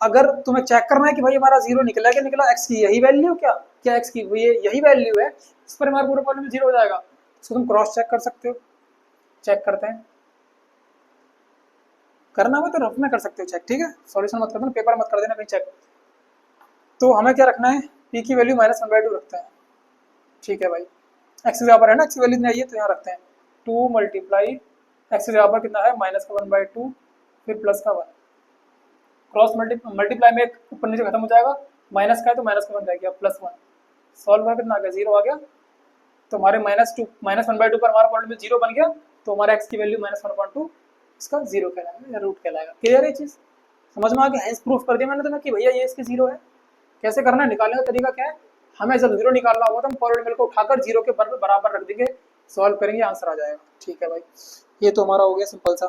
अगर तुम्हें चेक करना है कि भाई हमारा जीरो निकला क्या निकला, एक्स की यही वैल्यू क्या क्या एक्स की ये यही वैल्यू है, इस पर हमारा पूरा पॉलिनोमियल जीरो हो जाएगा, इसको तुम क्रॉस चेक कर सकते हो। चेक करते हैं, करना हो तो रफ में कर सकते हो चेक, ठीक है, सॉल्यूशन मत कर देना, पेपर मत कर देना कहीं चेक। तो हमें क्या रखना है, पी की वैल्यू -1/2 रखते हैं, ठीक है भाई। एक्स यहाँ पर है ना, एक्स की वैल्यू नहीं आई है तो यहाँ रखते हैं 2 मल्टीप्लाई एक्स यहाँ पर कितना है -1/2 फिर प्लस का 1, क्रॉस मल्टीप्लाई में ऊपर नीचे खत्म हो जाएगा, माइनस का है तो माइनस का 1 रह गया प्लस 1, सॉल्व कर कितना आ गया जीरो आ गया। तो हमारे -1/2 पर हमारा पॉइंट में जीरो बन गया, तो हमारा एक्स की वैल्यू -1/2 इसका जीरो कहलाएगा या रूट कहलाएगा, क्लियर है चीज़, समझ में आ गया। हेंस प्रूफ कर दिया मैंने तुम्हें कि भैया ये इसके जीरो है। कैसे करना है, निकालने का तरीका क्या है, हमें जब जीरो निकालना होगा तो हम पॉलिनोमियल को उठाकर जीरो के बराबर रख देंगे, सॉल्व करेंगे आंसर आ जाएगा, ठीक है भाई। ये तो हमारा हो गया सिंपल सा।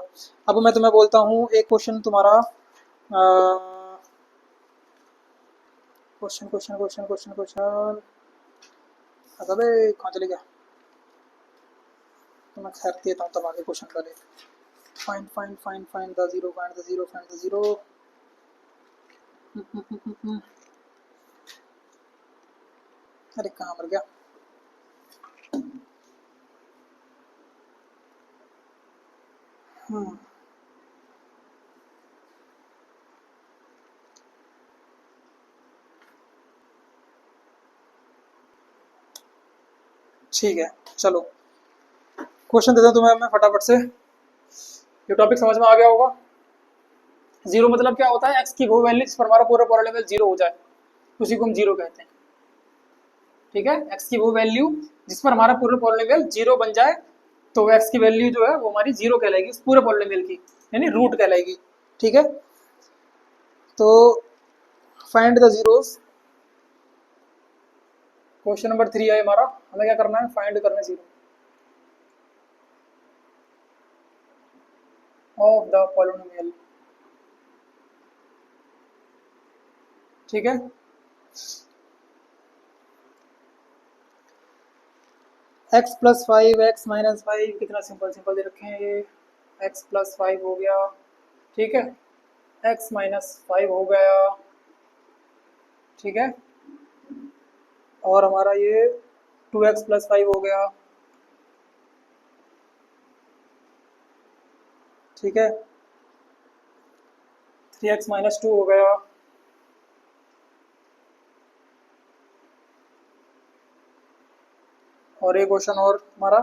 अब मैं तुम्हें बोलता हूँ एक क्वेश्चन तुम्हारा, question question question question question अबे कहाँ चले गया, तो मैं खैर देता हूँ तब आगे क्वेश्चन पहले। Find find find find the zero, find the zero, find the zero, अरे कहाँ मर गया। ठीक है चलो, क्वेश्चन देता हूँ तुम्हें मैं फटाफट से। ये टॉपिक समझ में आ गया होगा। जीरो मतलब क्या होता है, एक्स की वो वैल्यू जिस पर हमारा पूरा पॉलिनोमियल जीरो हो जाए, उसी को हम जीरो कहते हैं। ठीक है, एक्स की वो वैल्यू जिस पर हमारा पूरा पॉलिनोमियल जीरो बन जाए, तो एक्स की वैल्यू जो है वो हमारी जीरो कहलाएगी, उस पूरे पॉलिनोमियल की, यानी रूट कहलाएगी। ठीक है, तो find the zeros. Question number 3 है हमारा, हमें क्या करना है, फाइंड करना है जीरो ऑफ द पॉलिनोमियल। ठीक है, x plus five x minus five, कितना सिंपल सिंपल दे रखे हैं ये। x प्लस फाइव हो गया, ठीक है, x माइनस फाइव हो गया, ठीक है, और हमारा ये 2x प्लस फाइव हो गया, ठीक है, 3x माइनस टू हो गया, और एक क्वेश्चन और हमारा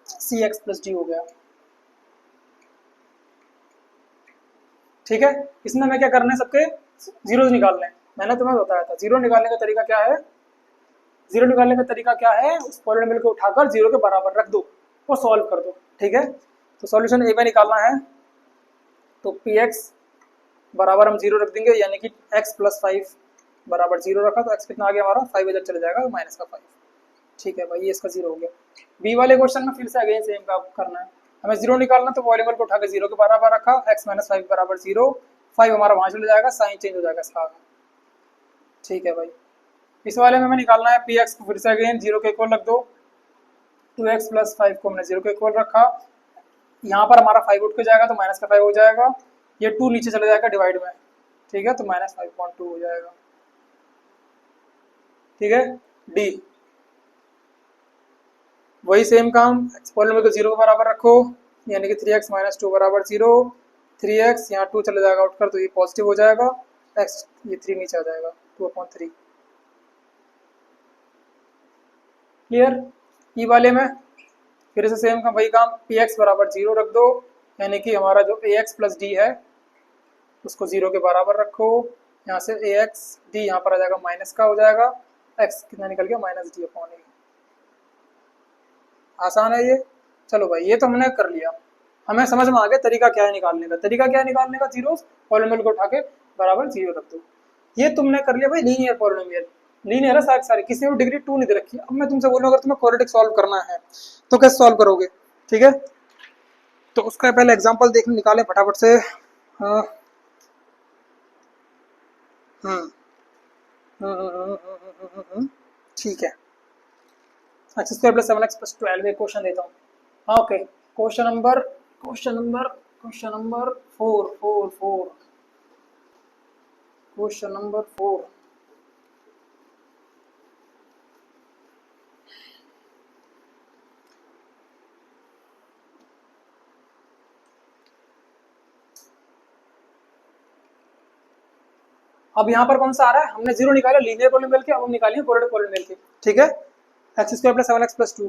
सी एक्स प्लस डी हो गया। ठीक है, इसमें हमें क्या करना है, सबके जीरोज निकालने हैं। मैंने तुम्हें बताया था जीरो निकालने का तरीका क्या है। जीरो निकालने का तरीका क्या है, उस पॉलिनोमियल को उठाकर जीरो के बराबर रख दो और सॉल्व कर दो। ठीक है, तो सॉल्यूशन ए में निकालना है, तो पी एक्स बराबर हम जीरो रख देंगे, यानी कि एक्स प्लस फाइव बराबर जीरो रखा, तो एक्स कितना आ गया हमारा, फाइव इधर चले जाएगा, माइनस का फाइव। ठीक है भाई, ये इसका जीरो हो गया। बी वाले क्वेश्चन में फिर से अगेन सेम काम करना है, हमें जीरो निकालना, तो पॉलिनोमियल को उठाकर जीरो के बराबर रखा, एक्स माइनस फाइव बराबर जीरो, फाइव हमारा वहां चले जाएगा, साइन चेंज हो जाएगा इसका। ठीक है भाई, इस वाले में हमें निकालना है पी एक्स को फिर से अगेन जीरो के इक्वल रख दो, टू एक्स प्लस फाइव को हमने जीरो के इक्वल रखा, यहाँ पर हमारा फाइव उठ के जाएगा तो माइनस का फाइव हो जाएगा, ये टू नीचे चले जाएगा डिवाइड में, ठीक है, तो माइनस 5.2 हो जाएगा। ठीक है, डी वही सेम काम, पॉलिनोमियल को जीरो के बराबर रखो, यानी कि 3x माइनस टू बराबर जीरो, 3x यहाँ टू चले जाएगा उठकर, तो ये पॉजिटिव हो जाएगा, x ये 3 नीचे आ जाएगा, 2/3। क्लियर। ई वाले में फिर से सेम काम, वही काम, पी एक्स बराबर जीरो रख दो, यानी कि हमारा जो ए एक्स प्लस डी है उसको जीरो के बराबर रखो, यहाँ से ए एक्स डी यहाँ पर आ जाएगा, माइनस का हो जाएगा, एक्स कितना निकल गया, माइनस डी अपॉन ए। आसान है ये। चलो भाई, ये तो हमने कर लिया, हमें समझ में आ गया तरीका क्या है निकालने का। तरीका क्या है निकालने का, जीरोस, पॉलिनोमियल को उठा के बराबर जीरो रख दो। ये तुमने कर लिया भाई लीनियर पॉलिनोमियल, लीनियर है सारे सारे, किसी में डिग्री 2 नहीं दे रखी। अब मैं तुमसे बोलूँ अगर तुम्हें क्वाड्रेटिक सॉल्व करना है तो कैसे सॉल्व करोगे। ठीक है, तो उसका पहले एग्जाम्पल देख निकाले फटाफट से। हाँ, ठीक है, x square plus 7x plus 12 एक क्वेश्चन देता हूँ। हाँ okay, question number 4। Question number 4, अब यहाँ पर कौन सा आ रहा है, हमने जीरो निकाला लीनियर पॉलिनोमियल के, अब हम निकालेंगे क्वाड्रेटिक पॉलिनोमियल के। ठीक है, x square plus 7x plus 2,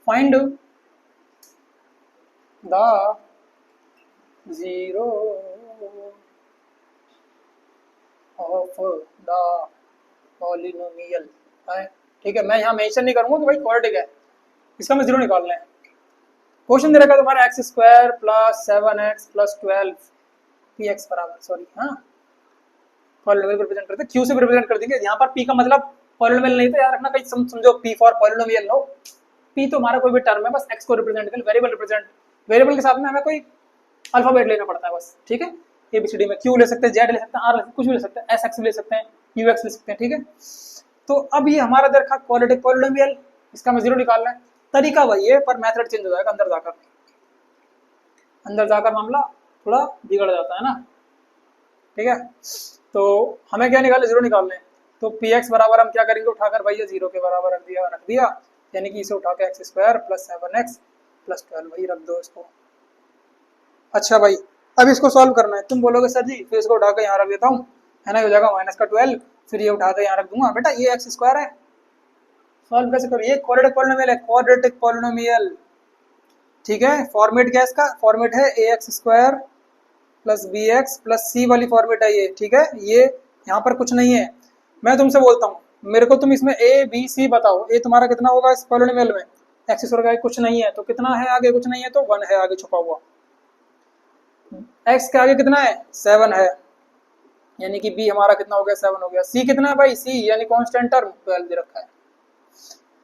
find the zero of the polynomial है। ठीक है, मैं यहाँ मेंशन नहीं करूंगा कि भाई क्वाड्रेटिक है, इसका मैं जीरो निकालना है। क्वेश्चन दे रखा है तुम्हारा x square plus 7x plus 12 P x बराबर, सॉरी हाँ, पॉलिनोमियल को रिप्रेजेंट करते, क्यू से रिप्रेजेंट कर देंगे। यहाँ पर पी का मतलब पॉलिनोमियल नहीं, तो याद रखना कहीं समझो P for polynomial no, P तो हमारा कोई भी टर्म है, बस एक्स को रिप्रेजेंट कर, वेरिएबल रिप्रेजेंट, वेरिएबल के साथ में हमें कोई अल्फाबेट लेना पड़ता है बस। ठीक है, एबीसीडी में क्यू ले सकते हैं, जेड ले सकते हैं, आर ले सकते हैं, कुछ भी ले सकते हैं, एस एक्स ले सकते हैं, यू एक्स ले सकते हैं। ठीक है, तो अब ये हमारा देखा क्वाड्रेटिक पॉलिनोमियल, इसका हमें जीरो निकालना है। तरीका वही है पर मेथड चेंज हो जाएगा, अंदर जाकर मामला थोड़ा बिगड़ जाता है ना। ठीक है। तो हमें क्या निकालना, जीरो निकालना है। तो पी एक्स बराबर हम क्या करेंगे, उठाकर भैया जीरो के बराबर रख दिया, यानी कि इसे उठा के x square plus 7x plus 12 वही रख दो इसको। अच्छा भाई, अब इसको सॉल्व करना है। तुम बोलोगे सर जी फिर इसको उठा के यहाँ रख देता हूँ, है ना, हो जाएगा माइनस का 12, फिर ये उठा के यहाँ रख दूंगा। बेटा ये एक्स स्क्वायर है, सॉल्व कैसे करो, ये क्वाड्रेटिक पॉलिनोमियल है, क्वाड्रेटिक पॉलिनोमियल। ठीक है, फॉर्मेट क्या है इसका, फॉर्मेट है a x square plus b x plus c वाली फॉर्मेट है ये। ठीक है, ये यहाँ पर कुछ नहीं है। मैं तुमसे बोलता हूँ, मेरे को तुम इसमें ए बी सी बताओ, ए तुम्हारा कितना होगा इस पॉलिनोमियल में, एक्स स्क्वायर का कुछ नहीं है तो कितना है आगे, कुछ नहीं है तो 1 है आगे छुपा हुआ। एक्स के आगे कितना है, 7 है, यानी कि बी हमारा कितना हो गया, 7 हो गया। सी कितना है भाई, सी यानी कांस्टेंट टर्म 12 दे रखा है।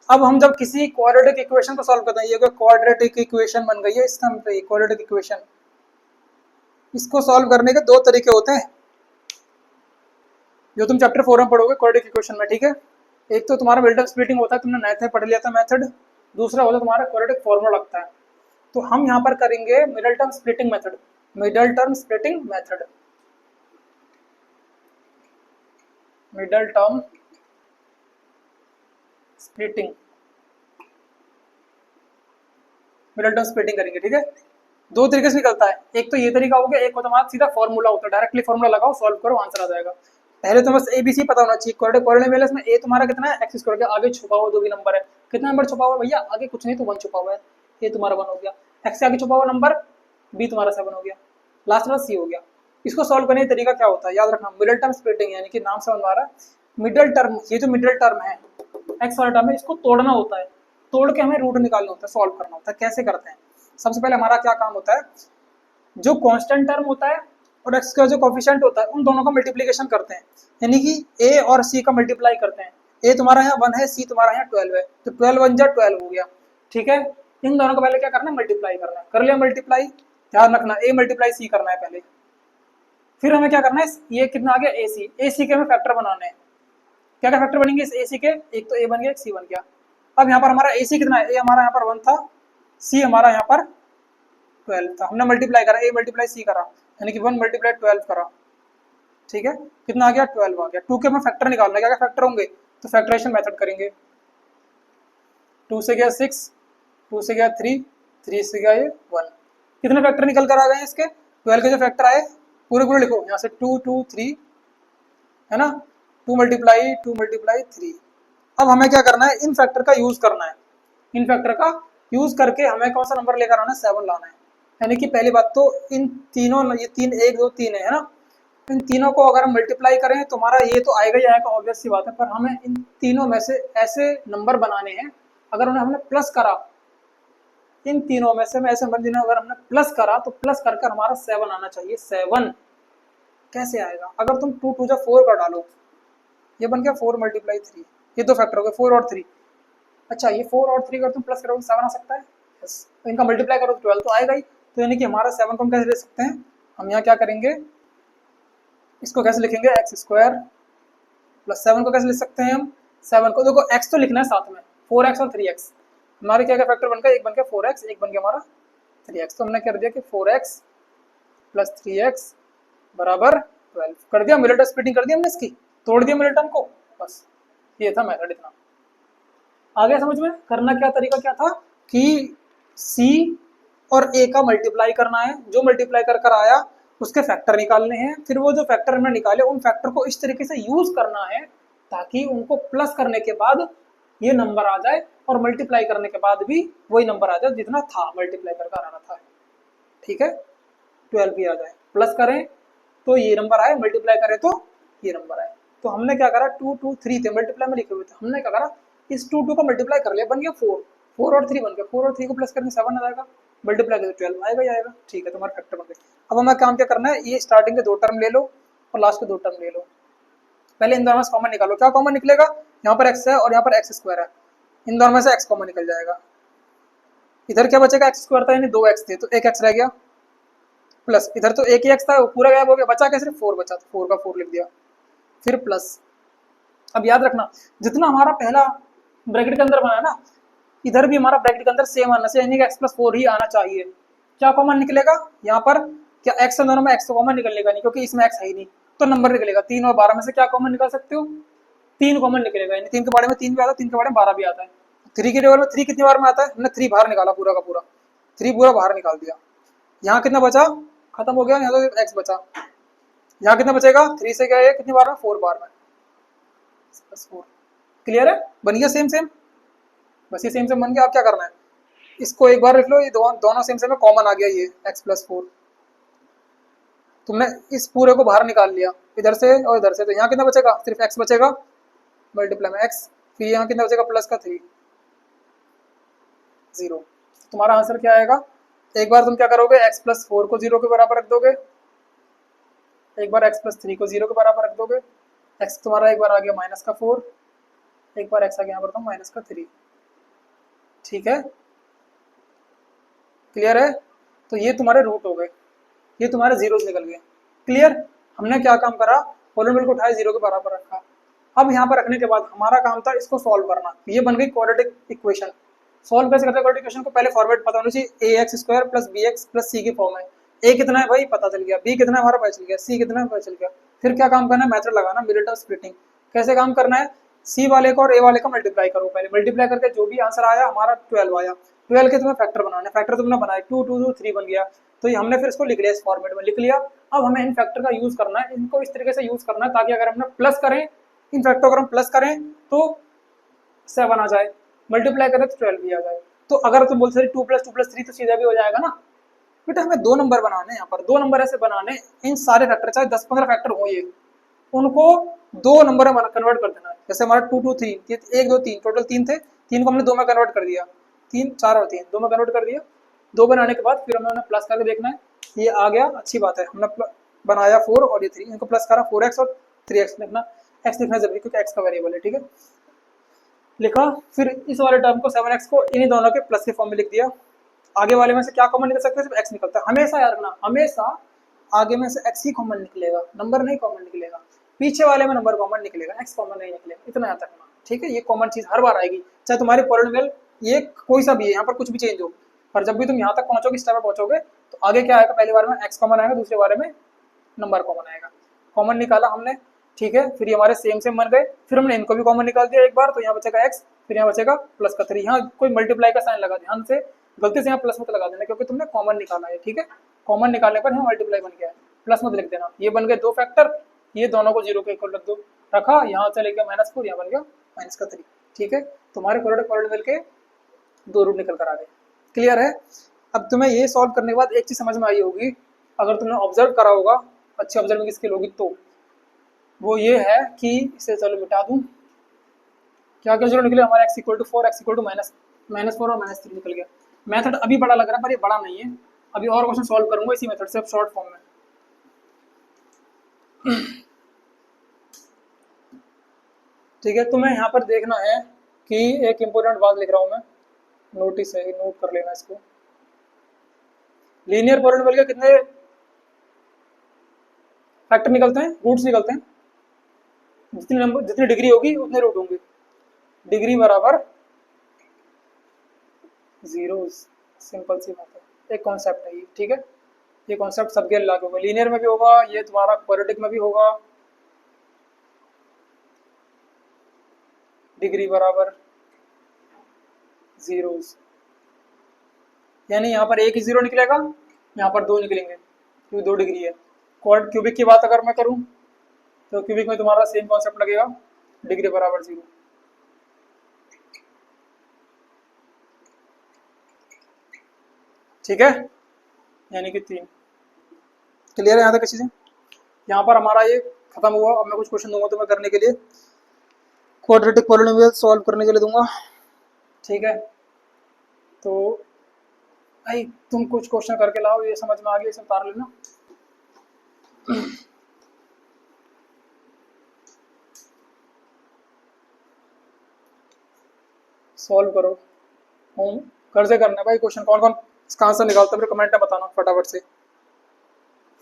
अब हम जब किसी क्वाड्रेटिक इक्वेशन को सॉल्व करते हैं, ये क्वाड्रेटिक इक्वेशन बन गई है इस टर्म पे, क्वाड्रेटिक इक्वेशन, इसको सॉल्व करने के दो तरीके होते हैं जो तुम चैप्टर 4 में पढ़ोगे क्वाड्रेटिक इक्वेशन में। ठीक है, एक तो तुम्हारा मिडल स्प्लिटिंग होता है, तुमने 9th में पढ़ लिया था मेथड, दूसरा होता है तुम्हारा क्वाड्रेटिक फॉर्मूला लगता है। तो हम यहाँ पर करेंगे middle term splitting method, middle term splitting method, middle term splitting, middle term splitting करेंगे। ठीक है, दो तरीके से निकलता है, एक तो ये तरीका हो गया, एक होता है सीधा फॉर्मूला होता है, डायरेक्टली फॉर्मूला लगाओ सॉल्व करो आंसर आ जाएगा। पहले तो बस एबीसी पता होना चाहिए, क्वाड्रेटिक पॉलिनोमियल में ए तुम्हारा कितना है, एक्स स्क्वायर के आगे छुपा हुआ जो भी नंबर है, कितना नंबर छुपा हुआ है भैया, आगे कुछ नहीं तो 1 छुपा हुआ है, ये तुम्हारा 1 हो गया। एक्स के आगे छुपा हुआ नंबर बी तुम्हारा 7 हो गया, लास्ट वाला सी हो गया। इसको सॉल्व करने का तरीका क्या होता है, याद रखना, मिडल टर्म स्प्लिटिंग, यानी कि नाम से हमारा मिडल टर्म, ये जो मिडल टर्म है एक्स वाला टर्म है, इसको तोड़ना होता है, तोड़ के हमें रूट निकालना होता है, सॉल्व करना होता है। कैसे करते हैं, सबसे पहले हमारा क्या काम होता है, जो कांस्टेंट टर्म होता है और एक्स का जो कोफिशिएंट होता है उन दोनों का मल्टीप्लिकेशन करते हैं, यानी कि ए और सी का मल्टीप्लाई करते हैं। ए तुम्हारा यहाँ 1 है, सी तुम्हारा यहाँ 12 है, तो 12 1 जा 12 हो गया। ठीक है, इन दोनों को पहले क्या करना है, मल्टीप्लाई करना है, कर लिया मल्टीप्लाई, ध्यान रखना ए मल्टीप्लाई सी करना है पहले, फिर हमें क्या करना है, ये कितना आ गया ए सी, ए सी के हमें फैक्टर बनाने हैं। क्या क्या फैक्टर बनेंगे इस ए सी के, एक तो ए बन गया एक सी बन गया। अब यहाँ पर हमारा ए सी कितना है, ए हमारा यहाँ पर 1 था, सी हमारा यहाँ पर 12 था, हमने मल्टीप्लाई करा, ए मल्टीप्लाई सी करा, यानी कि 1 मल्टीप्लाई 12 करा। ठीक है, कितना आ गया, 12 आ गया। 2 के हमें फैक्टर निकालना है, क्या क्या फैक्टर होंगे, तो फैक्टराइजेशन मेथड करेंगे। 2 से गया 6, 2 से गया 3, 3 से गया ये 1, कितने फैक्टर निकल कर आ गए इसके, 12 के जो फैक्टर आए पूरे पूरे लिखो, यहाँ से 2 2 3 है ना, 2 मल्टीप्लाई 3। अब हमें क्या करना है, इन फैक्टर का यूज करना है, इन फैक्टर का यूज करके हमें कौन सा नंबर लेकर आना है, 7 लाना है। यानी कि पहली बात तो इन तीनों, ये 3 1 2 3 है ना, इन तीनों को अगर हम मल्टीप्लाई करें तो हमारा ये तो आएगा ही आएगा, ऑब्वियस सी बात है, पर हमें इन तीनों में से ऐसे नंबर बनाने हैं, अगर उन्हें हमने प्लस करा, इन तीनों में से ऐसे नंबर जिन्हें अगर हमने प्लस करा तो प्लस कर हमारा 7 आना चाहिए। 7 कैसे आएगा, अगर तुम 2 2 जा 4 का डालो, ये बन गया 4 मल्टीप्लाई 3, ये दो फैक्टर हो गए 4 और 3। अच्छा, ये 4 और 3 अगर तुम प्लस करोगे 7 आ सकता है, यस, इनका मल्टीप्लाई करो तो 12 तो आएगा ही। तो यानी कि हमारा 7 को हम कैसे ले सकते हैं, हम यहाँ क्या करेंगे, इसको कैसे लिखेंगे, एक्स स्क्वायर प्लस 7 को कैसे लिख सकते हैं हम, 7 को देखो एक्स तो लिखना है साथ में, 4x और 3x, हमारे क्या क्या फैक्टर बन गया, एक बन गया 4x, एक बन गया हमारा 3x, तो हमने कर दिया कि 4x प्लस 3x बराबर 12 कर दिया, मिडल टर्म स्प्लिटिंग कर दिया हमने इसकी, तोड़ दिया मिडल टर्म को, बस ये था मेथड, इतना आ गया समझ में। करना क्या, तरीका क्या था कि सी और ए का मल्टीप्लाई करना है, जो मल्टीप्लाई कर कर आया उसके फैक्टर निकालने हैं, फिर वो जो फैक्टर हमने निकाले उन फैक्टर को इस तरीके से यूज करना है ताकि उनको प्लस करने के बाद ये नंबर आ जाए और मल्टीप्लाई करने के बाद भी वही नंबर आ जाए जितना था मल्टीप्लाई कर कर आना था। ठीक है, 12 भी आ जाए, प्लस करें तो ये नंबर आए, मल्टीप्लाई करें तो ये नंबर आए। तो हमने क्या करा, 2 2 3 थे मल्टीप्लाई में लिखे हुए थे, हमने क्या करा, इस 2 2 को मल्टीप्लाई कर लिया, बन गया 4, 4 और 3 बन गया, 4 और 3 को प्लस करके 7 आ जाएगा, मल्टीप्लाई करके 12 आएगा ही आएगा। ठीक है, तुम्हारा फैक्टर बन गए। अब हमें काम क्या करना है, ये स्टार्टिंग के 2 टर्म ले लो और लास्ट के 2 टर्म ले लो, पहले इन दोनों में से कॉमन निकालो, क्या कॉमन निकलेगा, यहाँ पर x है और यहाँ पर एक्स स्क्वायर है, इन दोनों में से x कॉमन निकल जाएगा, इधर क्या बचेगा, एक्स स्क्वायर था यानी 2x थे तो एक x रह गया, प्लस इधर तो एक ही x था वो पूरा गायब हो गया, बचा क्या, सिर्फ 4 बचा, तो 4 का 4 लिख दिया, फिर प्लस। अब याद रखना जितना हमारा पहला ब्रैकेट के अंदर बना ना, इधर भी हमारा ब्रैकेट के अंदर सेम आना चाहिए, यानी कि x प्लस 4 ही आना चाहिए। क्या कॉमन निकलेगा, यहाँ पर क्या एक्स दोनों में, एक्स तो कॉमन निकलेगा नहीं क्योंकि इसमें एक्स है ही नहीं, तो नंबर निकलेगा 3 और 12 में से क्या कॉमन निकाल सकते हो, 3 कॉमन निकलेगा, यानी 3 के बारे में 3 भी आता है, 3 के बारे में 12 भी आता है। 3 के टेबल में 3 कितनी बार में आता है, हमने 3 बाहर निकाला पूरा का पूरा, 3 पूरा बाहर निकाल दिया। यहाँ कितना बचा, खत्म हो गया, यहाँ तो एक्स बचा। यहाँ कितना बचेगा, 3 से क्या है कितनी बार में, 4 बार में, प्लस 4। क्लियर है, बन गया सेम सेम, बस ये सेम सेम बन गया। आप क्या करना है, इसको एक बार लिख लो, ये दोनों सेम सेम में कॉमन आ गया, ये एक्स प्लस 4। तुमने इस पूरे को बाहर निकाल लिया इधर से और इधर से, तो यहाँ कितना बचेगा, सिर्फ एक्स बचेगा, मल्टीप्लाई में एक्स, फिर यहाँ कितना बचेगा, प्लस का 3, 0। तुम्हारा आंसर क्या आएगा, एक बार तुम क्या करोगे, एक्स प्लस 4 को 0 के बराबर रख दोगे, एक बार एक्स प्लस 3 को 0 के बराबर रख दोगे, एक्स तुम्हारा एक बार आ गया माइनस का 4, एक बार एक्स आ गया यहाँ पर तो माइनस का 3। ठीक है, क्लियर है, तो ये तुम्हारे रूट हो गए, ये तुम्हारे जीरोस निकल गए। क्लियर, हमने क्या काम करा, पॉलिनोमियल को उठाया 0 के बराबर रखा। अब यहाँ पर रखने के बाद हमारा काम था इसको सॉल्व करना, ये बन गई क्वाड्रेटिक इक्वेशन। सॉल्व कैसे करते हैं क्वाड्रेटिक इक्वेशन को, पहले फॉर्मेट पता होना चाहिए, a x square plus b x plus c की फॉर्म है। ए कितना है भाई पता चल गया, बी कितना है हमारा पता चल गया, सी कितना है पता चल गया। फिर क्या काम करना है, मेथड लगाना, मिडिल टर्म स्प्लिटिंग। कैसे काम करना है, सी वाले को और ए वाले को मल्टीप्लाई करो, पहले मल्टीप्लाई करके जो भी आंसर आया हमारा 12 आया, 12 के तुम्हें फैक्टर बनाने, फैक्टर तुमने बनाए 2 2 2 3 बन गया, तो ये हमने फिर इसको लिख लिया, इस फॉर्मेट में लिख लिया। अब हमें इन फैक्टर का यूज करना है, इनको इस तरीके से यूज करना है ताकि अगर हमने प्लस करें, इन फैक्टर को अगर हम प्लस करें तो 7 आ जाए, मल्टीप्लाई करें तो 12 भी आ जाए। तो अगर तुम बोल सकते 2 + 2 + 3 तो सीधा भी हो जाएगा ना बेटा, हमें 2 नंबर बनाने, यहाँ पर 2 नंबर ऐसे बनाने, इन सारे फैक्टर चाहे 10-15 फैक्टर हो ये, उनको 2 नंबर में कन्वर्ट कर देना। जैसे हमारा 2 2 3, 1 2 3 टोटल 3 थे, 3 को हमने 2 में कन्वर्ट कर दिया, 3 4 और 3 2 में कन्वर्ट कर दिया। 2 बनाने के बाद फिर हमने प्लस करके देखना है, ये आ गया अच्छी बात है, हमने बनाया 4 और ये 3, इनको प्लस करा 4x और 3x लिखना, x लिखना जरूरी क्योंकि x का वेरिएबल है। ठीक है, लिखा, फिर इस वाले टर्म को 7x को इन्हीं दोनों के प्लस के फॉर्म में लिख दिया। आगे वाले में से क्या कॉमन निकल सकता है, सिर्फ x निकलता है, हमेशा याद रखना, हमेशा आगे में से x ही कॉमन निकलेगा, नंबर नहीं कॉमन निकलेगा, पीछे वाले में नंबर कॉमन निकलेगा, x कॉमन नहीं निकलेगा, इतना याद रखना। ठीक है, ये कॉमन चीज हर बार आएगी, चाहे तुम्हारे पॉलिनोमियल ये कोई सा भी है, यहाँ पर कुछ भी चेंज हो, पर जब भी तुम यहाँ तक पहुंचोगे, इस टाइम पहुंचोगे, तो आगे क्या आएगा, पहली बार में x कॉमन आएगा, दूसरे बारे में नंबर कॉमन आएगा। कॉमन निकाला हमने, ठीक है, फिर ये हमारे सेम सेम बन गए, फिर हमने इनको भी कॉमन निकाल दिया एक बार, तो यहाँ बचेगा x, फिर यहाँ बचेगा प्लस का 3, यहाँ कोई मल्टीप्लाई का साइन लगा, ध्यान से गलती से यहाँ प्लस मत लगा देना क्योंकि तुमने कॉमन निकाला है। ठीक है, कॉमन निकालने पर यहाँ मल्टीप्लाई बन गया है, प्लस मत लिख देना। ये बन गए 2 फैक्टर, ये दोनों को 0 के इक्वल रख दो, रखा, यहाँ से लेकर -4, यहाँ बन गया माइनस का 3। ठीक है, तुम्हारे पॉलिनोमियल के 2 रूट निकल कर आ गए। क्लियर है, अब तुम्हें ये सॉल्व करने के बाद एक चीज समझ में आई होगी, अगर तुमने ऑब्जर्व करा होगा, अच्छी ऑब्जर्विंग स्किल होगी, तो वो ये है कि इसे चलो मिटा दूं, क्या क्या 0 निकले हमारे, x = 4, x = -4 और -3 निकल गया। मेथड अभी बड़ा लग रहा है पर ये बड़ा नहीं है, अभी और क्वेश्चन सॉल्व करूंगा इसी मेथड से, शॉर्ट फॉर्म में। ठीक है, तुम्हें यहाँ पर देखना है कि एक इंपॉर्टेंट बात लिख रहा हूं मैं, नोटिस है, नोट कर लेना इसको। लीनियर पॉलिनोमियल के कितने फैक्टर निकलते हैं, रूट्स निकलते हैं, जितनी नंबर जितनी डिग्री होगी उतने रूट होंगे, डिग्री बराबर 0, सिंपल सी बात है, एक कॉन्सेप्ट है ये। ठीक है, ये कॉन्सेप्ट सबके लागू होगा, लीनियर में भी होगा, ये तुम्हारा क्वाड्रेटिक में भी होगा, डिग्री बराबर 0, यानी यहाँ पर एक ही 0 निकलेगा, यहाँ पर 2 निकलेंगे क्योंकि 2 डिग्री है। क्वाड क्यूबिक की बात अगर मैं करूँ तो क्यूबिक में तुम्हारा सेम कॉन्सेप्ट लगेगा, डिग्री बराबर 0। ठीक है, यानी कि 3। क्लियर है यहाँ तक चीजें, यहाँ पर हमारा ये खत्म हुआ। अब मैं कुछ क्वेश्चन दूंगा तुम्हें करने के लिए, क्वाड्रेटिक पॉलिनोमियल सॉल्व करने के लिए दूंगा। ठीक है, तो भाई तुम कुछ क्वेश्चन करके लाओ, ये समझ में आ गया, इसे उतार लेना। सॉल्व करो, होम घर से करना भाई क्वेश्चन, कौन कौन इसका आंसर निकालता है फिर कमेंट में बताना फटाफट से।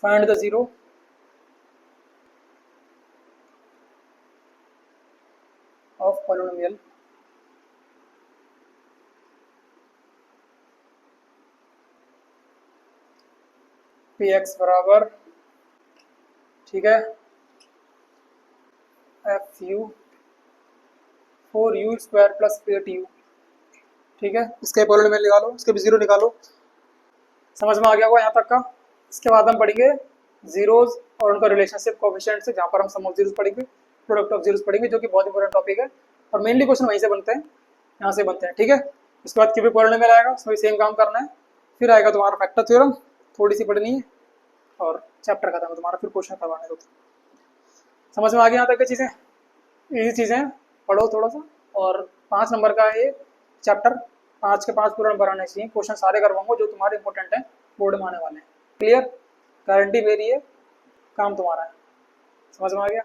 Find the 0 of polynomial P x बराबर, ठीक है, F you 4u square plus 8u, ठीक है। इसके पॉलिनोमियल निकालो, इसके भी जीरो निकालो। समझ में आ गया होगा यहाँ तक का। इसके बाद हम पढ़ेंगे जीरोज और उनका रिलेशनशिप कोएफिशिएंट से, जहाँ पर हम सम ऑफ जीरोज पढ़ेंगे, प्रोडक्ट ऑफ जीरोज पढ़ेंगे, जो कि बहुत इंपॉर्टेंट टॉपिक है और मेनली क्वेश्चन वहीं से बनते हैं, यहाँ से बनते हैं, ठीक है। उसके बाद क्यूबिक पॉलिनोमियल आएगा, उसमें भी सेम काम करना है। फिर आएगा तुम्हारा फैक्टर थ्योरम, थोड़ी सी पढ़नी है और चैप्टर खत्म है तुम्हारा, फिर क्वेश्चन करवाने दो। समझ में आ गया यहाँ तक की चीज़ें, इजी चीज़ें पढ़ो थोड़ा सा। और 5 नंबर का ये चैप्टर, 5 के 5 पूरा नंबर आने चाहिए। क्वेश्चन सारे करवाऊंगा जो तुम्हारे इंपॉर्टेंट हैं, बोर्ड में आने वाले हैं। क्लियर, गारंटी मेरी है, काम तुम्हारा है। समझ में आ गया।